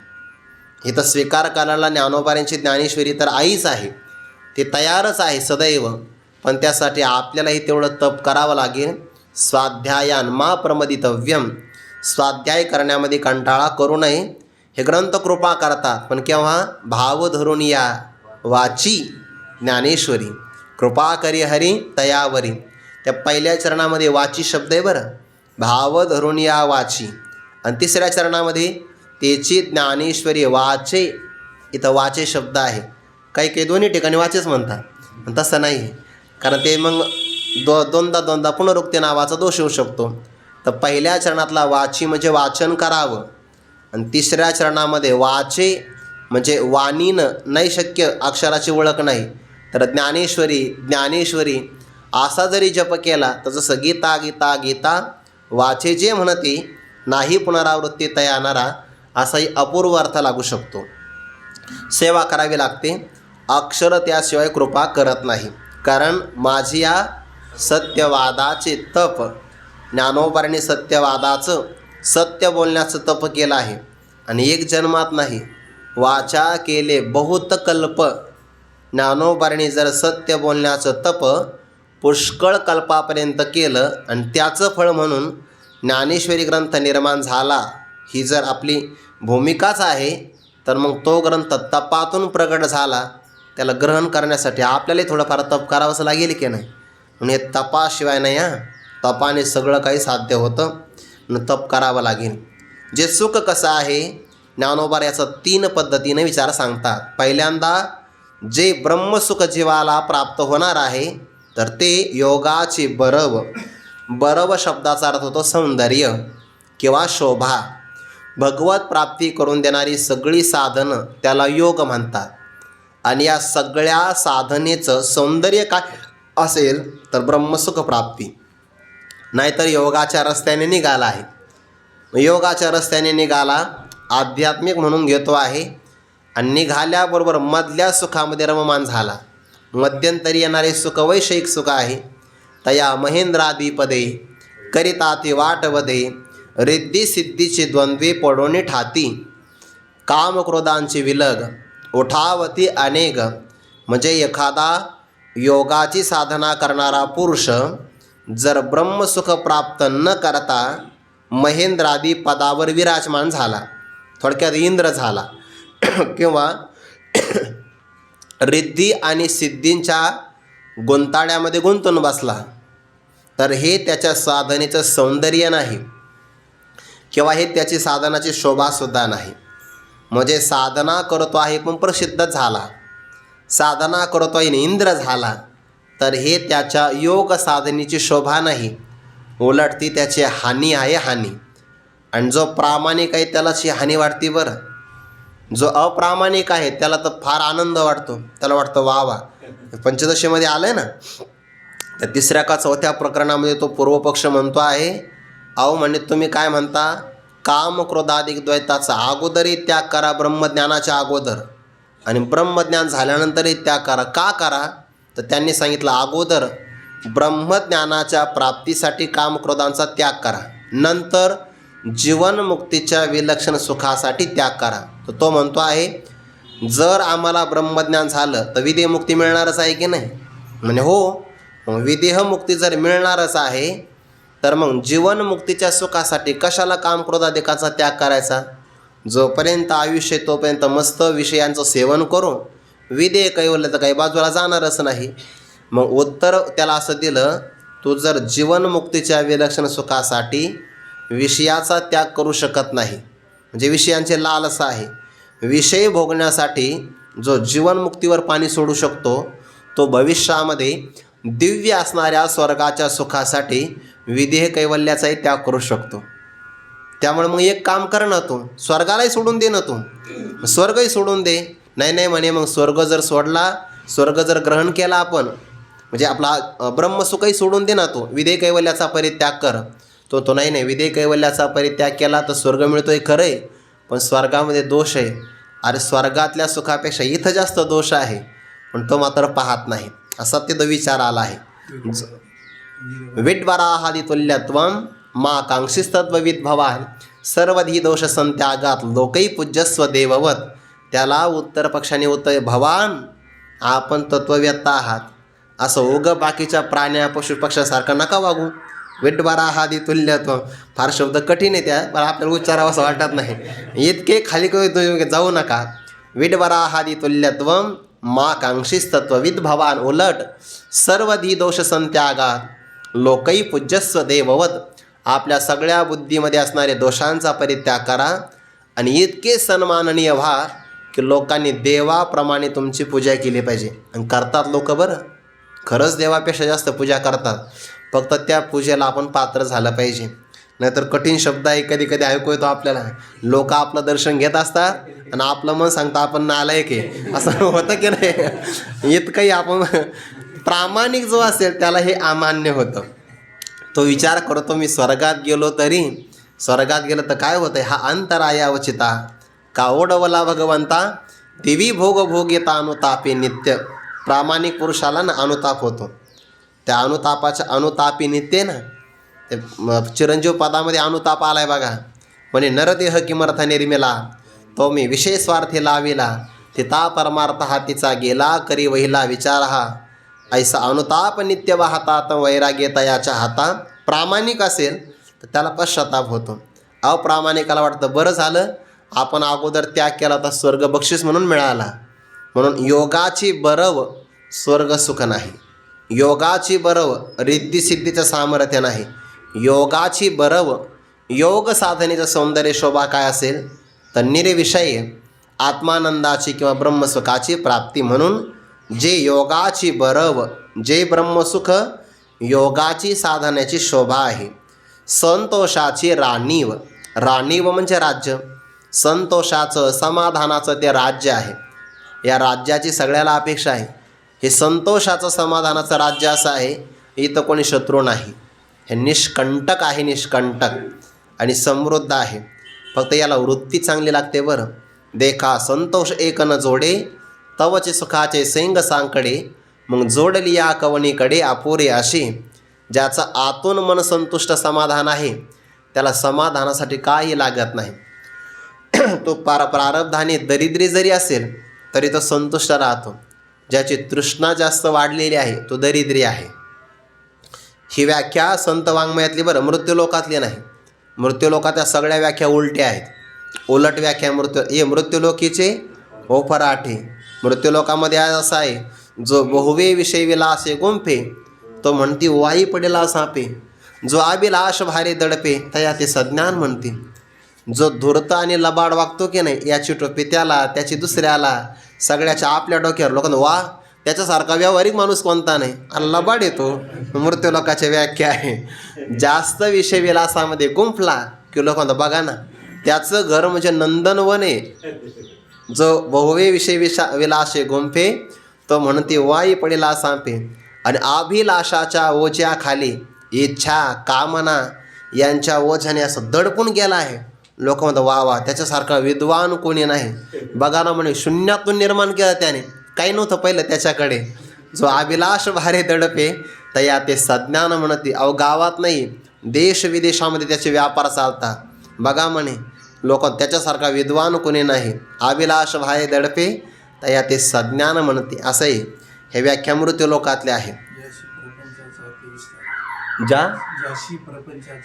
इथं स्वीकार करायला ज्ञानोबांची ज्ञानेश्वरी तर आईच आहे, ते तयारच आहे सदैव. पण त्यासाठी आपल्यालाही तेवढं तप करावं लागेल. स्वाध्यायान मा प्रमदितव्यम, स्वाध्याय करण्यामध्ये कंटाळा करू नये. हे ग्रंथ कृपा करतात, पण केव्हा? भाव धरून या वाची ज्ञानेश्वरी कृपा करी हरी तयावरी. त्या पहिल्या चरणामध्ये वाची शब्द आहे बरं, भाव धरून या वाची. आणि 3ऱ्या चरणामध्ये त्याची ज्ञानेश्वरी वाचे, इथं वाचे शब्द आहे. काही दोन्ही ठिकाणी वाचेच म्हणतात, पण तसं नाही. कारण ते मग दोनदा पुनरुक्ती नावाचा दोष येऊ शकतो. तर पहिल्या चरणातला वाची म्हणजे वाचन करावं, आणि 3ऱ्या चरणामध्ये वाचे म्हणजे वाणीनं नाही शक्य, अक्षराची ओळख नाही. तर ज्ञानेश्वरी असा जरी जप केला तर जसं गीता गीता गीता वाचे जे म्हणते नाही पुनरावृत्ती तया येणारा असाही अपूर्व अर्थ लागू शकतो. सेवा करावी लागते, अक्षर त्याशिवाय कृपा करत नाही. कारण माझी या सत्यवादाचे तप, ज्ञानोबांनी सत्यवादाचं सत्य बोलण्याचं तप केलं आहे आणि एक जन्मात नाही, वाचा केले बहुत कल्प. ज्ञानोबांनी जर सत्य बोलण्याचं तप पुष्कळ कल्पापर्यंत केलं आणि त्याचं फळ म्हणून ज्ञानेश्वरी ग्रंथ निर्माण झाला, ही जर आपली भूमिकाच आहे, तर मग तो ग्रंथ तपातून प्रगट झाला. त्याला ग्रहण करण्यासाठी आपल्यालाही थोडंफार तप करावंच लागेल की नाही. म्हणजे तपाशिवाय नाही, तपाने सगळं काही साध्य होतं, तप करावं लागेल. जे सुख कसं आहे, ज्ञानोबा याचं 3 पद्धतीने विचार सांगतात. पहिल्यांदा जे ब्रह्मसुख जीवाला प्राप्त होणार आहे तर ते योगाचे बरव. बरव शब्दाचा अर्थ होतो सौंदर्य किंवा शोभा. भगवत प्राप्ती करून देणारी सगळी साधनं त्याला योग म्हणतात. आणि या सगळ्या साधनेचं सौंदर्य काय असेल तर ब्रह्मसुख प्राप्ती. नाहीतर योगाच्या रस्त्याने निघाला आहे, योगाच्या रस्त्याने निघाला, आध्यात्मिक म्हणून घेतो आहे आणि निघाल्याबरोबर मधल्या सुखामध्ये रममान झाला. मध्यंतरी येणारे सुख वैषयिक सुख आहे. तया महेंद्रादिपदे करिता ती वाटवदे रिद्धी सिद्धीची द्वंद्वे पडोनी ठाती. कामक्रोधांची विलग उठावती अनेक. म्हणजे एखादा योगाची साधना करणारा पुरुष जर ब्रह्मसुख प्राप्त न करता महेंद्रादी पदावर विराजमान झाला, थोडक्यात इंद्र झाला, किंवा रिद्धी आणि सिद्धींच्या गुंताळ्यामध्ये गुंतून बसला, तर हे त्याच्या साधनेचं सौंदर्य नाही किंवा हे त्याची साधनाची शोभासुद्धा नाही. म्हणजे साधना करतो आहे पण प्रसिद्ध झाला, साधना करतो आहे इंद्र झाला, तर हे त्याच्या योग साधनेची शोभा नाही, उलट ती त्याची हानी आहे, हानी. आणि जो प्रामाणिक आहे त्यालाच हानी वाटते बरं. जो अप्रामाणिक आहे त्याला तर फार आनंद वाटतो, त्याला वाटतं वा वा. पंचदशीमध्ये आलं आहे ना, तर 3ऱ्या का 4थ्या प्रकरणामध्ये तो पूर्वपक्ष म्हणतो आहे, अहो म्हणजे तुम्ही काय म्हणता, काम क्रोधाधिक द्वैताचा अगोदरही त्याग करा ब्रह्मज्ञानाच्या अगोदर, आणि ब्रह्मज्ञान झाल्यानंतरही त्याग करा. का करा तर त्यांनी सांगितलं, अगोदर ब्रह्मज्ञानाच्या प्राप्तीसाठी कामक्रोधांचा त्याग करा, नंतर जीवनमुक्तीच्या विलक्षण सुखासाठी त्याग करा. तर तो म्हणतो आहे, जर आम्हाला ब्रह्मज्ञान झालं तर विदेहमुक्ती मिळणारच आहे की नाही. म्हणजे हो, मग विदेहमुक्ती जर मिळणारच आहे तर मग जीवनमुक्तीच्या सुखासाठी कशाला कामक्रोधाधिकाचा त्याग करायचा. जोपर्यंत आयुष्य तोपर्यंत मस्त विषयांचं सेवन करू, विदेह कैवल्य तर काही बाजूला जाणारच नाही. मग उत्तर त्याला असं दिलं, तू जर जीवनमुक्तीच्या विलक्षण सुखासाठी विषयाचा त्याग करू शकत नाही, म्हणजे विषयांचे लालसा आहे, विषय भोगण्यासाठी जो जीवनमुक्तीवर पाणी सोडू शकतो, तो भविष्यामध्ये दिव्य असणाऱ्या स्वर्गाच्या सुखासाठी विदेह कैवल्याचाही त्याग करू शकतो. त्यामुळे मग एक काम कर ना, तू स्वर्गालाही सोडून दे ना, तू स्वर्गही सोडून दे. नाही म्हणे, मग स्वर्ग जर सोडला, स्वर्ग जर ग्रहण केला आपण, म्हणजे आपला ब्रह्मसुखही सोडून दे ना, तू विदेह कैवल्याचा परित्याग कर. तो नाही विदेह कैवल्याचा परित्याग केला तर स्वर्ग मिळतो हे खरं आहे, पण स्वर्गामध्ये दोष आहे. अरे स्वर्गातल्या सुखापेक्षा इथं जास्त दोष आहे, पण तो मात्र पाहत नाही. असा तिथं विचार आला आहे. विड्वराहादी तुल्यत्वम मा कांक्षिस्तत्वविद भवान सर्वधी दोष संत्यागात लोकही पूज्यस्व देववत. त्याला उत्तर पक्षाने उत्तर, भवान आपण तत्ववेत्ता आहात, असं उग बाकीच्या प्राण्या पशुपक्षासारखं नका वागू. विड्वराहादी तुल्यत्व फार शब्द कठीण आहे, त्या पण आपल्याला उच्चारावं असं वाटत नाही, इतके खाली तुम्ही जाऊ नका. विड्वराहादी तुल्यत्वम मा कांक्षिस्तत्वविद भवान, उलट सर्वधी दोष संत्यागात लोकही पूज्यस्व देववत. आपल्या सगळ्या बुद्धीमध्ये असणारे दोषांचा परित्याग करा आणि इतके सन्माननीय व्हा की लोकांनी देवाप्रमाणे तुमची पूजा केली पाहिजे. आणि करतात लोक बरं, खरंच देवापेक्षा जास्त पूजा करतात, फक्त त्या पूजेला आपण पात्र झालं पाहिजे. नाहीतर कठीण शब्द आहे कधी कधी ऐकू येतो आपल्याला, लोक आपलं दर्शन घेत असतात आणि आपलं मन सांगतं आपण नालायक आहे, असं होतं की नाही. इतकंही आपण प्रामाणिक जो असेल त्याला हे अमान्य होतं. तो विचार करतो मी स्वर्गात गेलो तरी, स्वर्गात गेलं तर काय होतं, हा अंतरायावचिता का ओढवला भगवंता, दिवी भोग भोगिता अनुतापी नित्य. प्रामाणिक पुरुषाला ना अनुताप होतो. त्या अनुतापाच्या अनुतापी नित्य ना, ते चिरंजीव पदामध्ये अनुताप आलाय बघा. म्हणे नरदेह किमर्थ निर्मिला, तो मी विषय स्वार्थी लाविला, तिता परमार्थ हातीचा गेला, करी वहिला विचार हा. ऐसा अनुताप नित्य वाहतात वैराग्य तयाच्या हाता. प्रामाणिक असेल तर त्याला पश्चाताप होतो. अप्रामाणिकाला वाटतं बरं झालं आपण अगोदर त्याग केला तर स्वर्ग बक्षीस म्हणून मिळाला. म्हणून योगाची बरव स्वर्ग सुख नाही, योगाची बरव रिद्धिसिद्धीचं सामर्थ्य नाही. योगाची बरव योग साधनेचं सौंदर्य शोभा काय असेल तर निर्विषय आत्मानंदाची किंवा ब्रह्मसुखाची प्राप्ती. म्हणून जे योगाची बरव, जे ब्रह्मसुख योगाची साधण्याची शोभा आहे. संतोषाची राणीव, राणीव म्हणजे राज्य, संतोषाचं समाधानाचं ते राज्य आहे. या राज्याची सगळ्याला अपेक्षा आहे. हे संतोषाचं समाधानाचं राज्य असं आहे, इथं कोणी शत्रू नाही. हे निष्कंटक आहे, निष्कंटक आणि समृद्ध आहे. फक्त याला वृत्ती चांगली लागते बरं. देखा संतोष एक न जोडे, तवचे सुखाचे सेंग सांकडे. मग जोडली या कवणीकडे अपुरे अशी. ज्याचं आतून मन संतुष्ट समाधान आहे त्याला समाधानासाठी काही लागत नाही. तो प्रारब्धाने दरिद्री जरी असेल तरी तो संतुष्ट राहतो. ज्याची तृष्णा जास्त वाढलेली आहे तो दरिद्री आहे. ही व्याख्या संत वाङ्मयातली बरं, मृत्यूलोकातली नाही. मृत्यूलोकात सगळ्या व्याख्या उलट्या आहेत. उलट व्याख्या मृत्यूलोकीचे ओफराठे. मृत्यूलोकामध्ये असं आहे, जो बहुवे विषय विलासे गुंफे, तो म्हणती वाई पडेला सापे. जो अभिलाष भारे दडपे, तया ते सज्ञान म्हणते. जो धूर्त आणि लबाड वागतो की नाही, याची टोपी त्याला, त्याची दुसऱ्याला, सगळ्याच्या आपल्या डोक्यावर. लोकांना वा त्याच्यासारखा व्यावहारिक माणूस कोणता नाही, आणि लबाड येतो. मृत्यूलोकाची व्याख्या आहे, जास्त विषय विलासामध्ये गुंफला की लोकांना बघा ना त्याचं घर म्हणजे नंदनवन आहे. जो बहुवे विषय विलासे गुंफे, तो म्हणते वाई पडेला सांपे. आणि अभिलाषाच्या ओझ्याखाली इच्छा कामना यांच्या ओझ्याने असं दडपून गेला आहे. लोक म्हणतात वा वा त्याच्यासारखा विद्वान कोणी नाही. बघा ना म्हणे शून्यातून निर्माण केलं त्याने, काही नव्हतं पहिलं त्याच्याकडे. जो अभिलाष भारे दडपे तया ते सज्ञान म्हणते. अहो गावात नाही देश विदेशामध्ये त्याचे व्यापार चालतात. बघा म्हणे लोक त्याच्यासारखा विद्वान कोणी नाही. अभिलाष भारे दडपे तया ते सज्ञान म्हणते. असंही हे व्याख्या मृत्यूलोकातले आहे.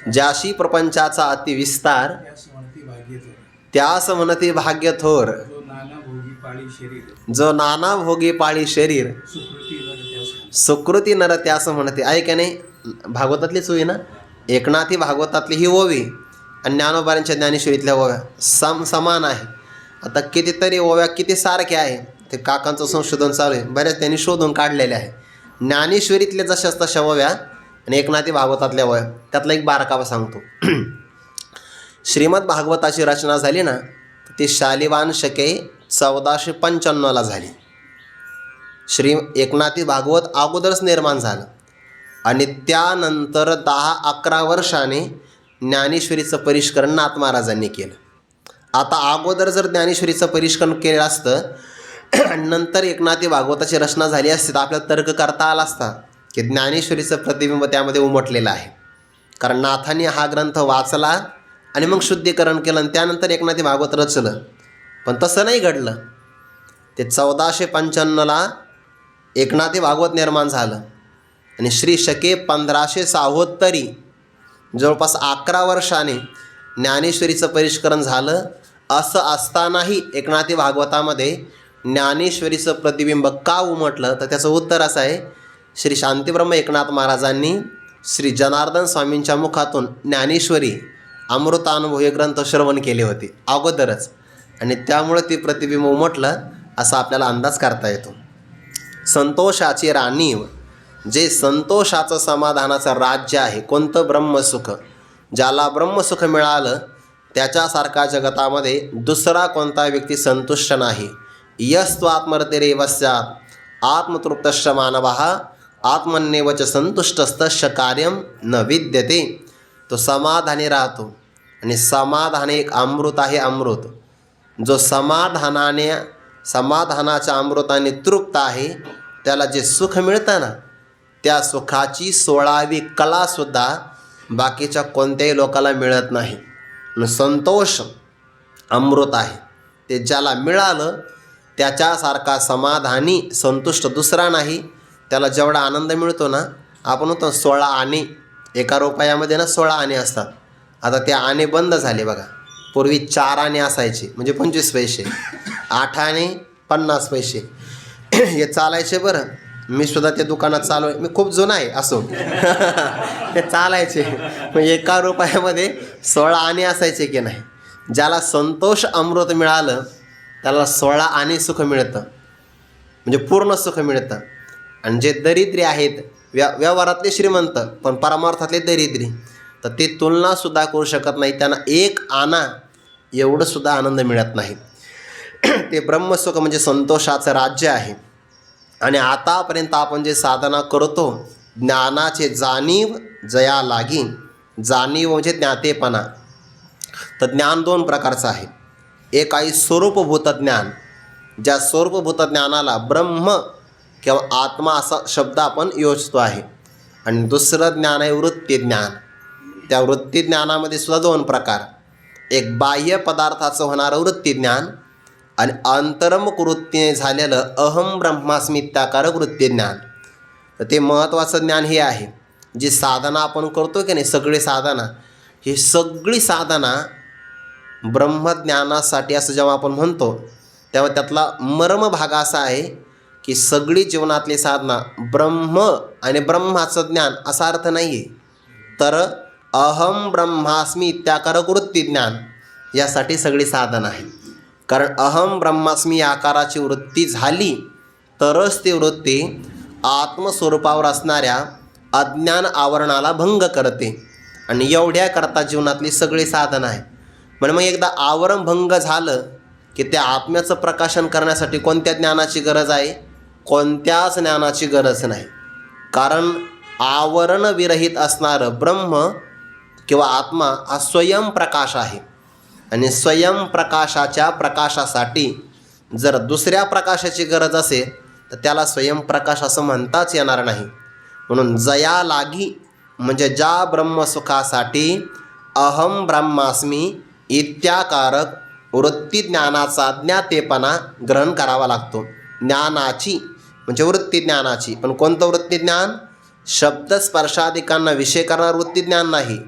ज्याशी प्रपंचाचा अतिविस्तार, त्यास म्हणते भाग्य थोर. जो नाना भोगी पाळी शरीर, सुकृती नर त्यास म्हणते. आहे का नाही, भागवतातलीच होई ना. एकनाथी भागवतातली ही ओवी आणि ज्ञानोबांच्या ज्ञानेश्वरीतल्या ओव्या समान आहे. आता कितीतरी ओव्या किती सारख्या आहे, ते काकांचं संशोधन चालू आहे, बऱ्याच त्यांनी शोधून काढलेले आहे. ज्ञानेश्वरीतल्या जशाच तशा ओव्या आणि एकनाथी भागवतातल्या ओव्या. त्यातला एक बारकावा सांगतो. श्रीमद भागवताची रचना झाली ना, ती शालिवान शके 1495 झाली. एकनाथी भागवत अगोदरच निर्माण झालं आणि त्यानंतर 10-11 वर्षाने ज्ञानेश्वरीचं परिष्करण नाथ महाराजांनी केलं. आता अगोदर जर ज्ञानेश्वरीचं परिष्करण केलं असतं आणि नंतर एकनाथी भागवताची रचना झाली असती तर आपल्याला तर्क करता आला असता की ज्ञानेश्वरीचं प्रतिबिंब त्यामध्ये उमटलेलं आहे. कारण नाथांनी हा ग्रंथ वाचला आणि मग शुद्धीकरण केलं आणि त्यानंतर एकनाथी भागवत रचलं. पण तसं नाही घडलं. ते 1495 एकनाथी भागवत निर्माण झालं आणि श्री शके 1576 जवळपास 11 वर्षाने ज्ञानेश्वरीचं परिष्करण झालं. असं असतानाही एकनाथी भागवतामध्ये ज्ञानेश्वरीचं प्रतिबिंब का उमटलं, तर त्याचं उत्तर असं आहे, श्री शांतीब्रह्म एकनाथ महाराजांनी श्री जनार्दन स्वामींच्या मुखातून ज्ञानेश्वरी अमृतानुभव हे ग्रंथ श्रवण केले होते अगोदरच आणि त्यामुळे ते प्रतिबिंब उमटलं असा आपल्याला अंदाज करता येतो. संतोषाची राणीव, जे संतोषाचं समाधानाचं राज्य आहे, कोणतं ब्रह्मसुख. ज्याला ब्रह्मसुख मिळालं त्याच्यासारखा जगतामध्ये दुसरा कोणता व्यक्ती संतुष्ट नाही. यस्त्वात्मरतिरेव स्यात् आत्मतृप्तश्च मानवः आत्मन्येव च संतुष्टस्तस्य कार्यम न विद्यते. तो समाधानी राहतो. आणि समाधान एक अमृत आहे. अमृत जो समाधानाच्या अमृताने तृप्त आहे त्याला जे सुख मिळतं ना, त्या सुखाची 16वी कलासुद्धा बाकीच्या कोणत्याही लोकाला मिळत नाही. संतोष अमृत आहे. ते ज्याला मिळालं त्याच्यासारखा समाधानी संतुष्ट दुसरा नाही. त्याला जेवढा आनंद मिळतो ना, आपण होतो 16 आणे, एका रुपयामध्ये ना 16 आणे असतात. आता ते आणे बंद झाले बघा. पूर्वी 4 आणे असायचे म्हणजे 25 पैसे, 8 आणे 50 पैसे हे चालायचे. बरं मी सुद्धा त्या दुकानात चालू आहे, मी खूप जुना आहे असो ते चालायचे. म्हणजे एका रुपयामध्ये 16 आणे असायचे की नाही. ज्याला संतोष अमृत मिळालं त्याला 16 आणे सुख मिळतं, म्हणजे पूर्ण सुख मिळतं. आणि जे दरिद्री आहेत, व्यवहारातले श्रीमंत पण परमार्थातले दरिद्री, तर ते तुलनासुद्धा करू शकत नाही. त्यांना 1 आना एवढंसुद्धा आनंद मिळत नाही. ते ब्रह्मसुख म्हणजे संतोषाचं राज्य आहे. आणि आतापर्यंत आपण जे साधना करतो, ज्ञानाचे जाणीव जया लागी. जाणीव म्हणजे ज्ञातेपणा. तर ज्ञान 2 प्रकारचं आहे. एक आहे स्वरूपभूत ज्ञान, ज्या स्वरूपभूत ज्ञानाला ब्रह्म किंवा आत्मा असा शब्द आपण योजतो आहे. आणि दुसरं ज्ञान आहे वृत्ती ज्ञान. त्या वृत्ती ज्ञानामध्ये सुद्धा 2 प्रकार. एक बाह्य पदार्थाचं होणारं वृत्ती ज्ञान आणि अंतर्मुख वृत्तीने झालेलं अहम ब्रह्मास्मी इत्याकारक वृत्ती ज्ञान. तर ते महत्त्वाचं ज्ञान हे आहे. जी साधना आपण करतो की नाही, सगळी साधना, ही सगळी साधना ब्रह्मज्ञानासाठी असं जेव्हा आपण म्हणतो तेव्हा त्यातला मर्म भाग असा आहे की सगळी जीवनातली साधना ब्रह्म आणि ब्रह्माचं ज्ञान असा अर्थ नाही आहे. तर अहम ब्रह्मास्मी इत्याकारक वृत्ती ज्ञान यासाठी सगळी साधना आहे. कारण अहम ब्रह्मास्मी या आकाराची वृत्ती झाली तरच ती वृत्ती आत्मस्वरूपावर असणाऱ्या अज्ञान आवरणाला भंग करते. आणि एवढ्याकरता जीवनातली सगळी साधना आहे. म्हणजे मग एकदा आवरण भंग झालं की त्या आत्म्याचं प्रकाशन करण्यासाठी कोणत्या ज्ञानाची गरज आहे? कोणत्याच ज्ञानाची गरज नाही. कारण आवरण विरहित असणारं ब्रह्म किंवा आत्मा हा स्वयंप्रकाश आहे. आणि स्वयंप्रकाशाच्या प्रकाशासाठी जर दुसऱ्या प्रकाशाची गरज असेल तर त्याला स्वयंप्रकाश असं म्हणताच येणार नाही. म्हणून जया लागी म्हणजे ज्या ब्रह्मसुखासाठी अहम ब्रह्मास्मी इत्याकारक वृत्ती ज्ञानाचा ज्ञातेपणा ग्रहण करावा लागतो. ज्ञानाची म्हणजे वृत्ती ज्ञानाची. पण कोणतं वृत्ती ज्ञान? शब्दस्पर्शादिकांना विषय करणारं वृत्ती ज्ञान नाही,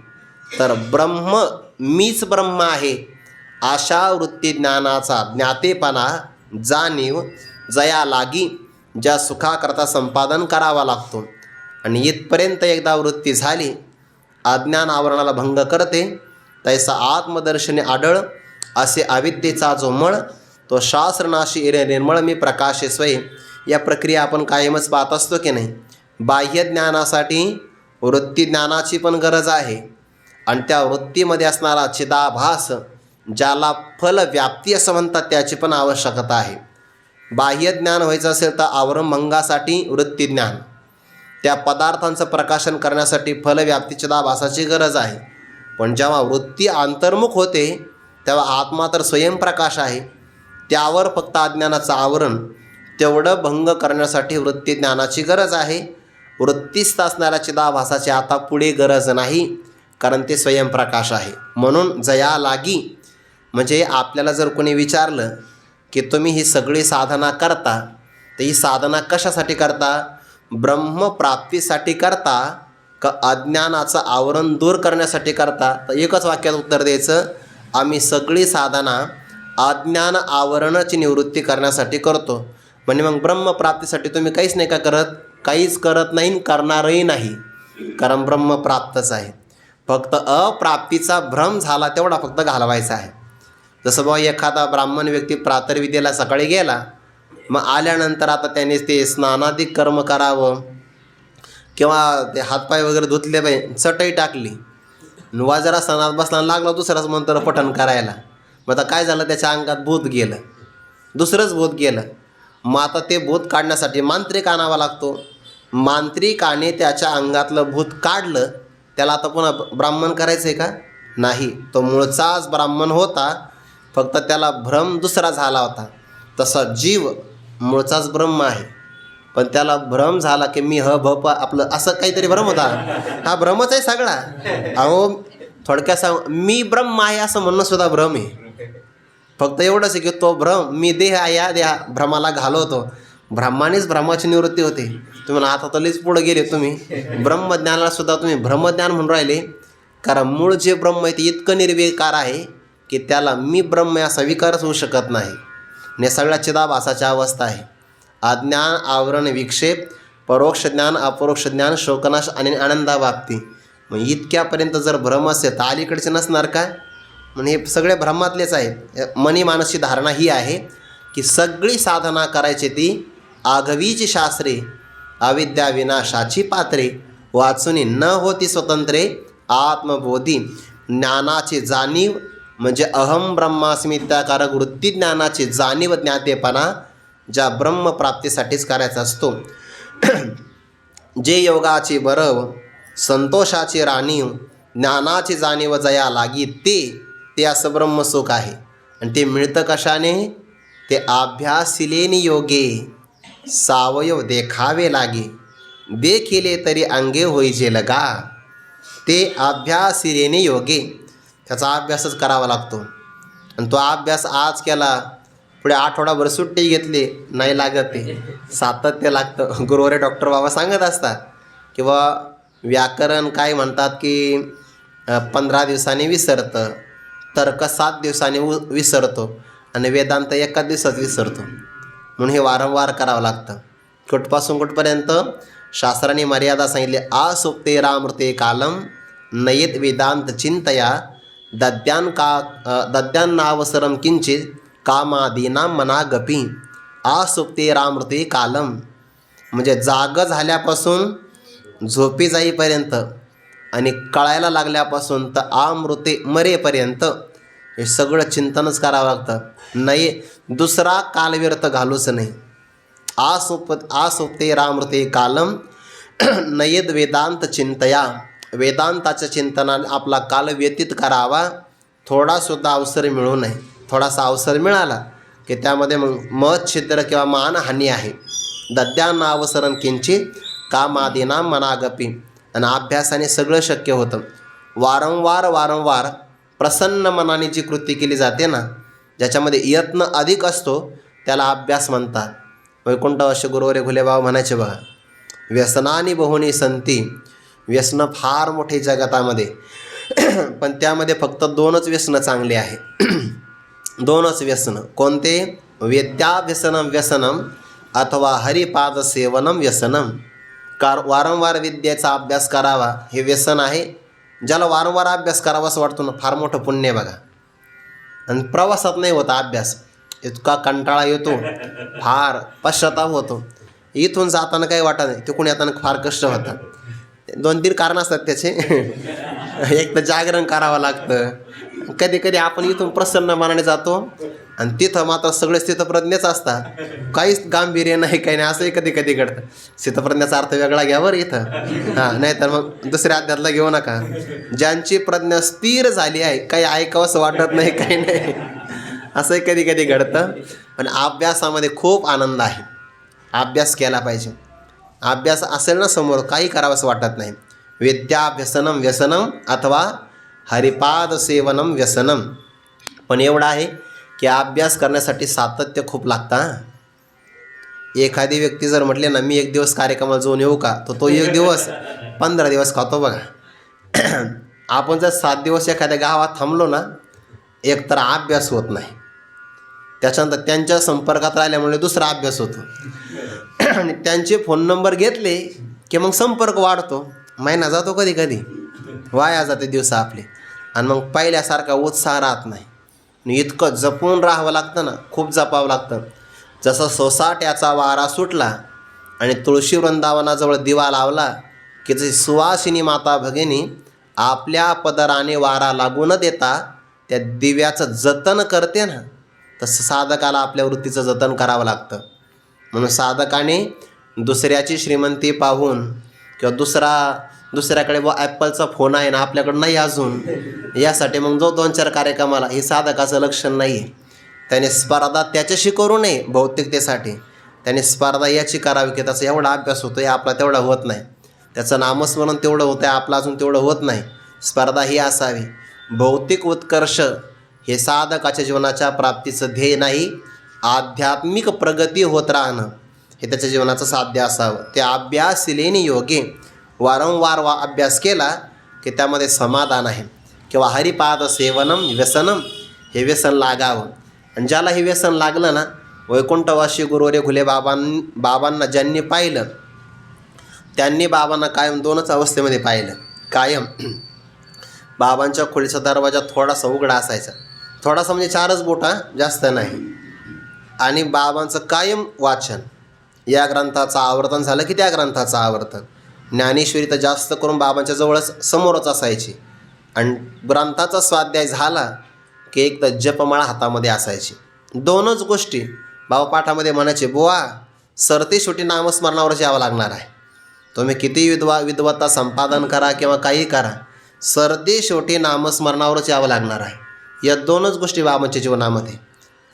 तर ब्रह्म मीच ब्रह्म आहे अशा वृत्ती ज्ञानाचा ज्ञातेपणा जाणीव जया लागी ज्या सुखाकरता संपादन करावा लागतो. आणि इथपर्यंत एकदा वृत्ती झाली अज्ञान आवरणाला भंग करते. तैसा आत्मदर्शने आढळ असे अविद्येचा जो मळ तो शास्त्रनाशी निर्मळ मी प्रकाशे स्वय. या प्रक्रिया आपण कायमच पाहत असतो की नाही. बाह्य ज्ञानासाठी वृत्ती ज्ञानाची पण गरज आहे. आणि त्या वृत्तीमध्ये असणारा चिदाभास ज्याला फलव्याप्ती असं म्हणतात त्याची पण आवश्यकता आहे. बाह्य ज्ञान व्हायचं असेल तर आवरणभंगासाठी वृत्ती ज्ञान, त्या पदार्थांचं प्रकाशन करण्यासाठी फलव्याप्ती चिदाभासाची गरज आहे. पण जेव्हा वृत्ती अंतर्मुख होते तेव्हा आत्मा तर स्वयंप्रकाश आहे. त्यावर फक्त अज्ञानाचं आवरण तेवढं भंग करण्यासाठी वृत्ती ज्ञानाची गरज आहे. वृत्तीस्थ असणाऱ्या चिदाभासाची आता पुढे गरज नाही, कारण ते स्वयंप्रकाश आहे. म्हणून जया लागी म्हणजे आपल्याला जर कोणी विचारलं की तुम्ही ही सगळी साधना करता तर ही साधना कशासाठी करता? ब्रह्मप्राप्तीसाठी करता का अज्ञानाचं आवरण दूर करण्यासाठी करता? तर एकच वाक्यात उत्तर द्यायचं, आम्ही सगळी साधना अज्ञान आवरणाची निवृत्ती करण्यासाठी करतो. म्हणजे मग ब्रह्मप्राप्तीसाठी तुम्ही काहीच नाही का करत? काहीच करत नाही, करणारही नाही, कारण ब्रह्मप्राप्तच आहे. फक्त अप्राप्तीचा भ्रम झाला तेवढा फक्त घालवायचा आहे. जसं बाबा एखादा ब्राह्मण व्यक्ती प्रातर्विद्येला सकाळी गेला, मग आल्यानंतर आता त्याने ते स्नानादिक कर्म करावं किंवा ते हातपाय वगैरे धुतले पाहिजे, चटई टाकली, नुवा जरा सणात बसला लागला दुसराच मंत्र पठण करायला. मग आता काय झालं? त्याच्या अंगात भूत गेलं, दुसरंच भूत गेलं. मग आता ते भूत काढण्यासाठी मांत्रिक आणावा लागतो. मांत्रिकाने त्याच्या अंगातलं भूत काढलं, त्याला आता पुन्हा ब्राह्मण करायचं आहे का? नाही, तो मूळचाच ब्राह्मण होता, फक्त त्याला भ्रम दुसरा झाला होता. तसा जीव मूळचाच ब्रह्म आहे, पण त्याला भ्रम झाला की मी ह भ प आपलं असं काहीतरी भ्रम होता. हा भ्रमच आहे सगळा. अहो थोडक्यात सांग, मी ब्रह्म आहे असं म्हणणं सुद्धा भ्रम आहे. फक्त एवढंच आहे की तो भ्रम मी देह आहे या देहा भ्रमाला घालवतो. भ्रमानेच भ्रमाची निवृत्ती होते. तुम्ही आता तर लईच पुढे गेले तुम्ही. ब्रह्मज्ञानाला सुद्धा तुम्ही ब्रह्मज्ञान म्हणून राहिले, कारण मूळ जे ब्रह्म आहे ते इतकं निर्विकार आहे की त्याला मी ब्रह्म असा विकारच होऊ शकत नाही. आणि सगळ्या चिदाभासाची अवस्था आहे. अज्ञान आवरण विक्षेप, परोक्ष ज्ञान अपरोक्ष ज्ञान, शोकनाश आणि आनंदाबाबती. मग इतक्यापर्यंत जर भ्रम असेल तर अलीकडचे नसणार काय? म्हणजे हे सगळे भ्रमातलेच आहेत. मनी मानसी धारणा ही आहे की सगळी साधना करायची ती आघवीची शास्त्रे, अविद्या विनाशाची पात्रे, वाचुनी न होती स्वतंत्रे, आत्मबोधी ज्ञानाची जाणीव म्हणजे अहम ब्रह्मास्मित्याकारक वृत्ती ज्ञानाची जाणीव ज्ञातेपणा ज्या ब्रह्मप्राप्तीसाठीच करायचा असतो. जे योगाची बरव, संतोषाची राणीव, ज्ञानाची जाणीव जया लागी ते असं ब्रह्मसुख आहे. आणि ते मिळतं कशाने? ते अभ्यासिलेनी योगे, सावयव देखावे लागे, देखिले तरी अंगे होईजे लगा. ते अभ्यासिलेनी योगे, त्याचा अभ्यासच करावा लागतो. आणि तो अभ्यास आज केला, पुढे आठवडाभर सुट्टी घेतली नाही लागत, ते सातत्य लागतं. गुरुवारी डॉक्टर बाबा सांगत असतात किंवा व्याकरण काय म्हणतात की 15 दिवसांनी विसरतं, तर्क 7 दिवसांनी विसरतो, आणि वेदांत एका दिवसात विसरतो. म्हणून हे वारंवार करावं लागतं. कुठपासून कुठपर्यंत? शास्त्राने मर्यादा सांगितली. आसुप्तेरामृते कालम नयेत वेदांत चिंतया, दद्यान्नावसरम किंचित कामादीना मनागपी. आसुप्तेरामृते कालम म्हणजे जाग झाल्यापासून झोपी जाईपर्यंत आणि कळायला लागल्यापासून तर आमृते मरेपर्यंत हे सगळं चिंतनच करावं लागतं. नाही दुसरा काल व्यर्थ घालूच नाही. आसुप्तेरामृते कालम नयेद वेदांत चिंतया, वेदांताच्या चिंतनाने आपला काल व्यतीत करावा. थोडासुद्धा अवसर मिळू नये. थोडासा अवसर मिळाला की त्यामध्ये मग छिद्र किंवा मानहानी आहे. दद्यान्नावसरम किंचित कामादीना मनागपी. आणि अभ्यासाने सगळं शक्य होतं. वारंवार प्रसन्न मनाने जी कृती केली जाते ना, ज्याच्यामध्ये यत्न अधिक असतो त्याला अभ्यास म्हणतात. वैकुंठवासी गुरुवारी घुलेबाबा म्हणायचे बघा, व्यसनानी बहुनी संती. व्यसनं फार मोठे जगतामध्ये, पण त्यामध्ये फक्त 2च व्यसनं चांगली आहे. 2च व्यसनं कोणते? वेद्याभ्यसनम व्यसनम अथवा हरिपाद सेवनम व्यसनम. वारंवार विद्येचा अभ्यास करावा हे व्यसन आहे. ज्याला वारंवार अभ्यास करावा असं वाटतो ना, फार मोठं पुण्य बघा. आणि प्रवासात नाही होता अभ्यास, इतका कंटाळा येतो, फार पश्चाताप होतो. इथून जाताना काही वाटत नाही, तिकडून येताना फार कष्ट होतात. 2-3 कारणं असतात त्याचे. एक तर जागरण करावं लागतं. कधी कधी आपण इथून प्रसन्न मनाने जातो आणि तिथं मात्र सगळे स्थितप्रज्ञच असतात, काहीच गांभीर्य नाही, काही नाही. असंही कधी कधी घडतं. स्थितप्रज्ञाचा अर्थ वेगळा घ्या बरं इथं. नाही तर मग दुसऱ्या अध्यायातला घेऊ नका. ज्यांची प्रज्ञा स्थिर झाली आहे, काही ऐकावंसं वाटत नाही, काही नाही, असंही कधी कधी घडतं. पण अभ्यासामध्ये खूप आनंद आहे. अभ्यास केला पाहिजे. अभ्यास असेल ना समोर, काही करावंसं वाटत नाही. विद्याभ्यसनम व्यसनम अथवा हरिपाद सेवनम व्यसनम. पण एवढं आहे की अभ्यास करण्यासाठी सातत्य खूप लागतं. एखादी व्यक्ती जर म्हटले ना मी 1 दिवस कार्यक्रमाला जाऊन येऊ का, तर तो 1 दिवस 15 दिवस खातो बघा. आपण जर 7 दिवस एखाद्या गावात थांबलो ना, एकतर अभ्यास होत नाही, त्याच्यानंतर त्यांच्या संपर्कात राहिल्यामुळे दुसरा अभ्यास होतो. आणि त्यांचे फोन नंबर घेतले की मग संपर्क वाढतो. महिना जातो, कधी कधी वाया जाते दिवस आपले. आणि मग पहिल्यासारखा उत्साह राहत नाही. इतकं जपून राहावं लागतं ना, खूप जपावं लागतं. जसं सोसाट्याचा वारा सुटला आणि तुळशी वृंदावनाजवळ दिवा लावला की जशी सुवासिनी माता भगिनी आपल्या पदराने वारा लागू न देता त्या दिव्याचं जतन करते ना, तसं साधकाला आपल्या वृत्तीचं जतन करावं लागतं. म्हणून साधकाने दुसऱ्याची श्रीमंती पाहून किंवा दुसऱ्याकडे ॲपलचा फोन आहे ना आपल्याकडं नाही अजून, यासाठी मग जो 2-4 कार्यक्रमाला, हे साधकाचं लक्षण नाही आहे. त्याने स्पर्धा त्याच्याशी करू नये भौतिकतेसाठी, त्याने स्पर्धा याची करावी की त्याचा एवढा अभ्यास होतो आहे, आपला तेवढा होत नाही. त्याचं नामस्मरण तेवढं होतं आहे, आपलं अजून तेवढं होत नाही. स्पर्धा ही असावी. भौतिक उत्कर्ष हे साधकाच्या जीवनाच्या प्राप्तीचं ध्येय नाही. आध्यात्मिक प्रगती होत राहणं हे त्याच्या जीवनाचं साध्य असावं. ते अभ्यासिलेनी योगे, वारंवार अभ्यास केला की त्यामध्ये समाधान आहे. किंवा हरिपाद सेवनम व्यसनम, हे व्यसन लागावं. आणि ज्याला हे व्यसन लागलं ना, वैकुंठवासी गुरुवर्य घुले बाबांना ज्यांनी पाहिलं त्यांनी बाबांना कायम 2च अवस्थेमध्ये पाहिलं. कायम बाबांच्या खोलीचा दरवाजा थोडासा उघडा असायचा, थोडासा म्हणजे 4च बोटा, जास्त नाही. आणि बाबांचं कायम वाचन, या ग्रंथाचं आवर्तन झालं की त्या ग्रंथाचं आवर्तन. ज्ञानेश्वरी तर जास्त करून बाबांच्या जवळच समोरच असायची. आणि ग्रंथाचा स्वाध्याय झाला की एक तर जपमाळा हातामध्ये असायची. 2च गोष्टी बाबा पाठामध्ये म्हणायचे, बुवा सरते शेवटी नामस्मरणावरच यावं लागणार आहे. तुम्ही किती विद्वत्ता संपादन करा किंवा काही करा, सरते शेवटी नामस्मरणावरच यावं लागणार आहे. या 2च गोष्टी बाबांच्या जीवनामध्ये.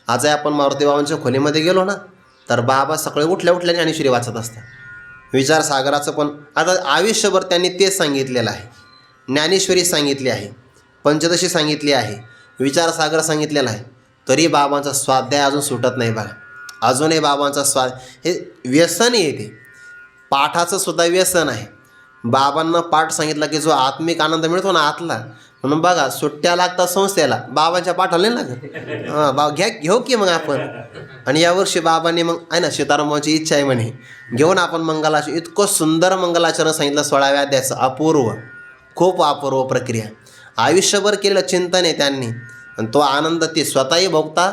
आज आपण मारुती बाबांच्या खोलीमध्ये गेलो ना, तर बाबा सकाळी उठल्या ज्ञानेश्वरी वाचत असतात. विचारसागराचं पण आता आयुष्यभर त्यांनी तेच सांगितलेलं आहे. ज्ञानेश्वरी सांगितली आहे, पंचदशी सांगितली आहे, विचारसागर सांगितलेला आहे. तरी बाबांचा स्वाध्याय अजून सुटत नाही बघा. अजूनही बाबांचा हे व्यसन येते. पाठाचं सुद्धा व्यसन आहे. बाबांना पाठ सांगितला की जो आत्मिक आनंद मिळतो ना आतला, म्हणून बघा सुट्ट्या लागतात संस्थेला, बाबांच्या पाठाला नाही लागत. बाबा घेऊ की मग आपण. आणि यावर्षी बाबांनी मग आहे ना, सीतारामाची इच्छा आहे म्हणे, घेऊन आपण मंगलाचरण, इतकं सुंदर मंगलाचरण सांगितलं 16व्या अध्यायाचं. अपूर्व, खूप अपूर्व प्रक्रिया. आयुष्यभर केलेलं चिंतन आहे त्यांनी. आणि तो आनंद ते स्वतःही भोगता,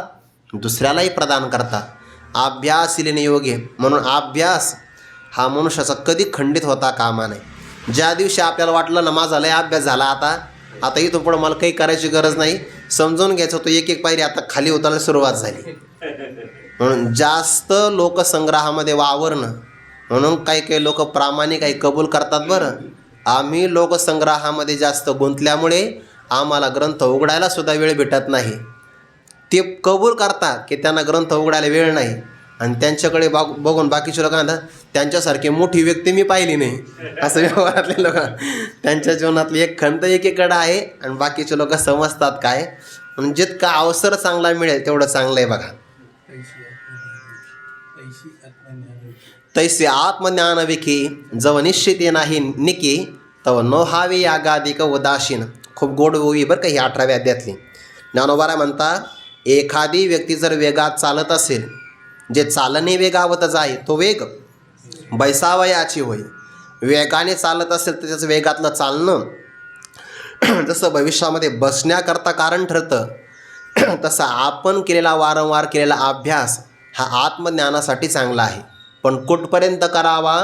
दुसऱ्यालाही प्रदान करता. अभ्यासिलेने योगे, म्हणून अभ्यास हा मनुष्याचा कधी खंडित होता कामा नये. ज्या दिवशी आपल्याला वाटलं ना माझा लय अभ्यास झाला, आता इथं पुढं मला काही करायची गरज नाही, समजून घ्यायचं होतं, एक पायरी आता खाली उतरायला सुरुवात झाली. म्हणून जास्त लोकसंग्रहामध्ये वावरणं, म्हणून काही लोक प्रामाणिक काही कबूल करतात. बरं, आम्ही लोकसंग्रहामध्ये जास्त गुंतल्यामुळे आम्हाला ग्रंथ उघडायला सुद्धा वेळ भेटत नाही. ते कबूल करतात की त्यांना ग्रंथ उघडायला वेळ नाही. आणि त्यांच्याकडे बघून बाकीचे लोक म्हणतात त्यांच्यासारखी मोठी व्यक्ती मी पाहिली नाही. असं व्यवहारातले लोक, त्यांच्या जीवनातली एक खंत एकीकडं आहे आणि बाकीचे लोक समजतात काय. म्हणून जितका अवसर चांगला मिळेल तेवढं चांगलं आहे बघा. तैसे आत्मज्ञान विकी, जव निश्चिती नाही निकी, तव नोहावे यागादिक उदासीन. खूप गोड ओवी बरं का ही 18व्या अध्यायातली. ज्ञानोबा म्हणता, एखादी व्यक्ती जर वेगात चालत असेल, जे चालणे वेगावत जाई तो वेग बैसावयाची होय. वेगाने चालत असेल तर त्याचं वेगातलं चालणं जसं भविष्यामध्ये बसण्याकरता कारण ठरतं, तसा आपण केलेला वारंवार केलेला अभ्यास हा आत्मज्ञानासाठी चांगला आहे. पण कुठपर्यंत करावा?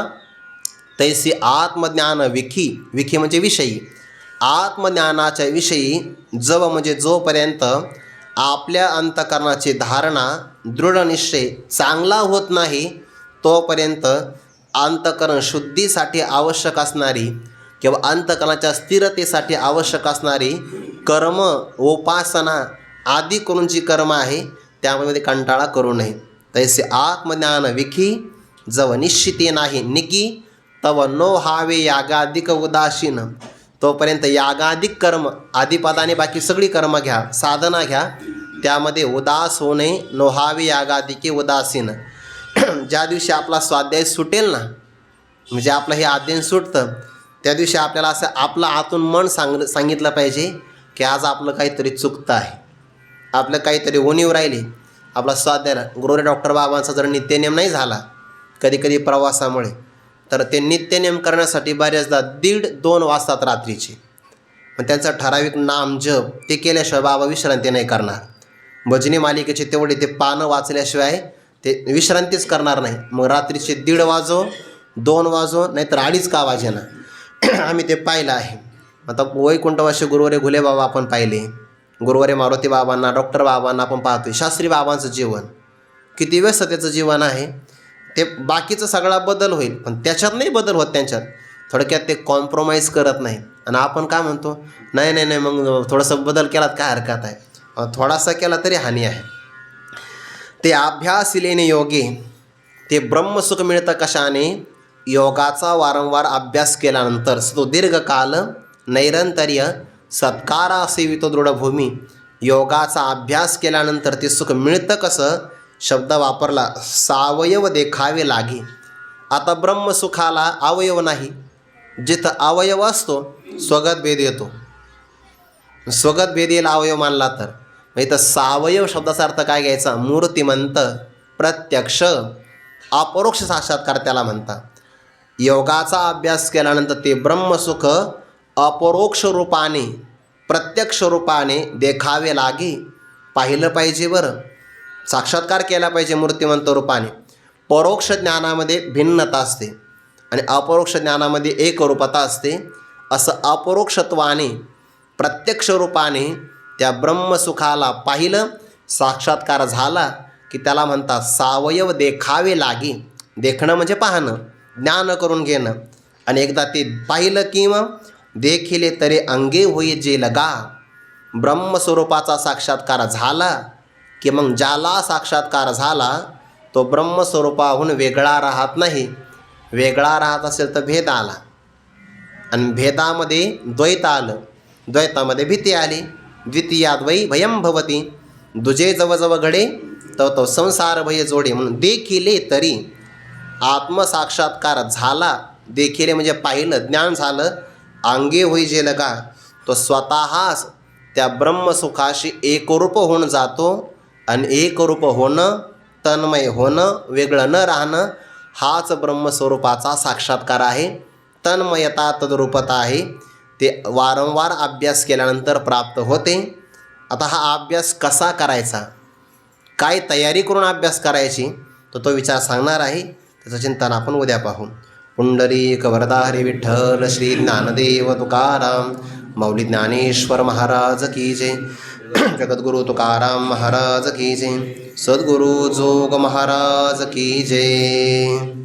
तैसी आत्मज्ञान विखी म्हणजे विषयी. आत्मज्ञानाच्या विषयी जव म्हणजे जोपर्यंत आपल्या अंतःकरणाची धारणा दृढ निश्चय चांगला होत नाही, तोपर्यंत अंतःकरण शुद्धीसाठी आवश्यक असणारी किंवा अंतःकरणाच्या स्थिरतेसाठी आवश्यक असणारी कर्म, उपासना आदी करून जी कर्म आहे त्यामध्ये कंटाळा करू नये. तैसे आत्मज्ञान विखी, जव निश्चिती नाही निकी, तव नो हावे यागादिक उदासीन. तोपर्यंत यागादिक कर्म, आदिपदाने बाकी सगळी कर्म घ्या, साधना घ्या, त्यामध्ये उदास होणे. नोहावे यागादिके उदासीन. ज्या दिवशी आपला स्वाध्याय सुटेल ना, म्हणजे आपलं हे अध्ययन सुटतं, त्या दिवशी आपल्याला असं आपलं आतून मन सांगितलं पाहिजे की आज आपलं काहीतरी चुकतं आहे, आपलं काहीतरी उणीव राहिली. आपला स्वाध्याय गुरुवर्य डॉक्टर बाबांचा जर नित्यनेम नाही झाला कधी प्रवासामुळे, तर ते नित्यनेम करण्यासाठी बऱ्याचदा 1:30-2 वाजतात रात्रीचे. मग त्यांचा ठराविक नाम जप ते केल्याशिवाय बाबा विश्रांती नाही करणार. भजनी मालिकेचे तेवढे ते पानं वाचल्याशिवाय ते विश्रांतीच करणार नाही. मग रात्रीचे 1:30 वाजो, 2 वाजो, नाहीतर 2:30 का वाजेना. आम्ही ते पाहिलं आहे. आता वैकुंठवासी गुरुवर्य घुले बाबा आपण पाहिले, गुरुवर्य मारुती बाबांना, डॉक्टर बाबांना आपण पाहतोय. शास्त्री बाबांचं जीवन किती व्यस्ततेचं जीवन आहे. ते बाकीचं सगळा बदल होईल, पण त्याच्यात नाही बदल होत त्यांच्यात. थोडक्यात ते कॉम्प्रोमाइज करत नाही. आणि आपण काय म्हणतो, नाही नाही नाही मग थोडंसं बदल केलात काय हरकत आहे, थोडासा केला तरी हानी आहे. ते अभ्यासिलेने योगे, ते ब्रह्मसुख मिळतं कशाने, योगाचा वारंवार अभ्यास केल्यानंतर. सुदीर्घकाल नैरंतर्य सत्कारा सेवितो दृढभूमी. योगाचा अभ्यास केल्यानंतर ते सुख मिळतं कसं, शब्द वापरला सावयव देखावे लागे. आता ब्रह्मसुखाला अवयव नाही, जिथं अवयव असतो स्वगत भेद येतो. स्वगत भेद येईल अवयव मानला तर. मग इथं सावयव शब्दाचा अर्थ काय घ्यायचा, मूर्तिमंत, प्रत्यक्ष, अपरोक्ष साक्षात्कार त्याला म्हणतात. योगाचा अभ्यास केल्यानंतर ते ब्रह्मसुख अपरोक्ष रूपाने, प्रत्यक्ष रूपाने देखावे लागे, पाहिलं पाहिजे बरं, साक्षात्कार केला पाहिजे मूर्तिमंत रूपाने. परोक्ष ज्ञानामध्ये भिन्नता असते आणि अपरोक्ष ज्ञानामध्ये एकरूपता असते. असं अपरोक्षत्वाने, प्रत्यक्ष रूपाने त्या ब्रह्मसुखाला पाहिलं, साक्षात्कार झाला की त्याला म्हणतात सावयव देखावे लागे. देखणं म्हणजे पाहणं, ज्ञान करून घेणं. आणि एकदा ते पाहिलं की मग देखिले तरी अंगे होई जे लगा. ब्रह्मस्वरूपाचा साक्षात्कार झाला की मग ज्याला साक्षात्कार झाला तो ब्रह्मस्वरूपाहून वेगळा राहत नाही. वेगळा राहत असेल तर भेद आला, आणि भेदामध्ये द्वैत आलं, द्वैतामध्ये भीती आली. द्वितीयाद्वै भयं भवती, दुजे जवळजवळ घडे तो संसार भय जोडे. म्हणून देखिले तरी आत्मसाक्षात्कार झाला, देखिले म्हणजे पाहिलं, ज्ञान झालं, अंगे होई जे लगा, तो स्वतःच त्या ब्रह्मसुखाशी एकरूप होऊन जातो. आणि एकरूप होणं, तन्मय होणं, वेगळं न राहणं, हाच ब्रह्मस्वरूपाचा साक्षात्कार आहे. तन्मयता तद्रूपता आहे. ते वारंवार अभ्यास केल्यानंतर प्राप्त होते. आता हा अभ्यास कसा करायचा, काय तयारी करून अभ्यास करायची, तो विचार सांगणार आहे. त्याचं चिंतन आपण उद्या पाहू. पुंडरीक वरदा हरी विठ्ठल श्री ज्ञानदेव तुकाराम मौली ज्ञानेश्वर महाराज की जय. जगद्गुरु तुकाराम महाराज की जय. सद्गुरु जोग महाराज की जय.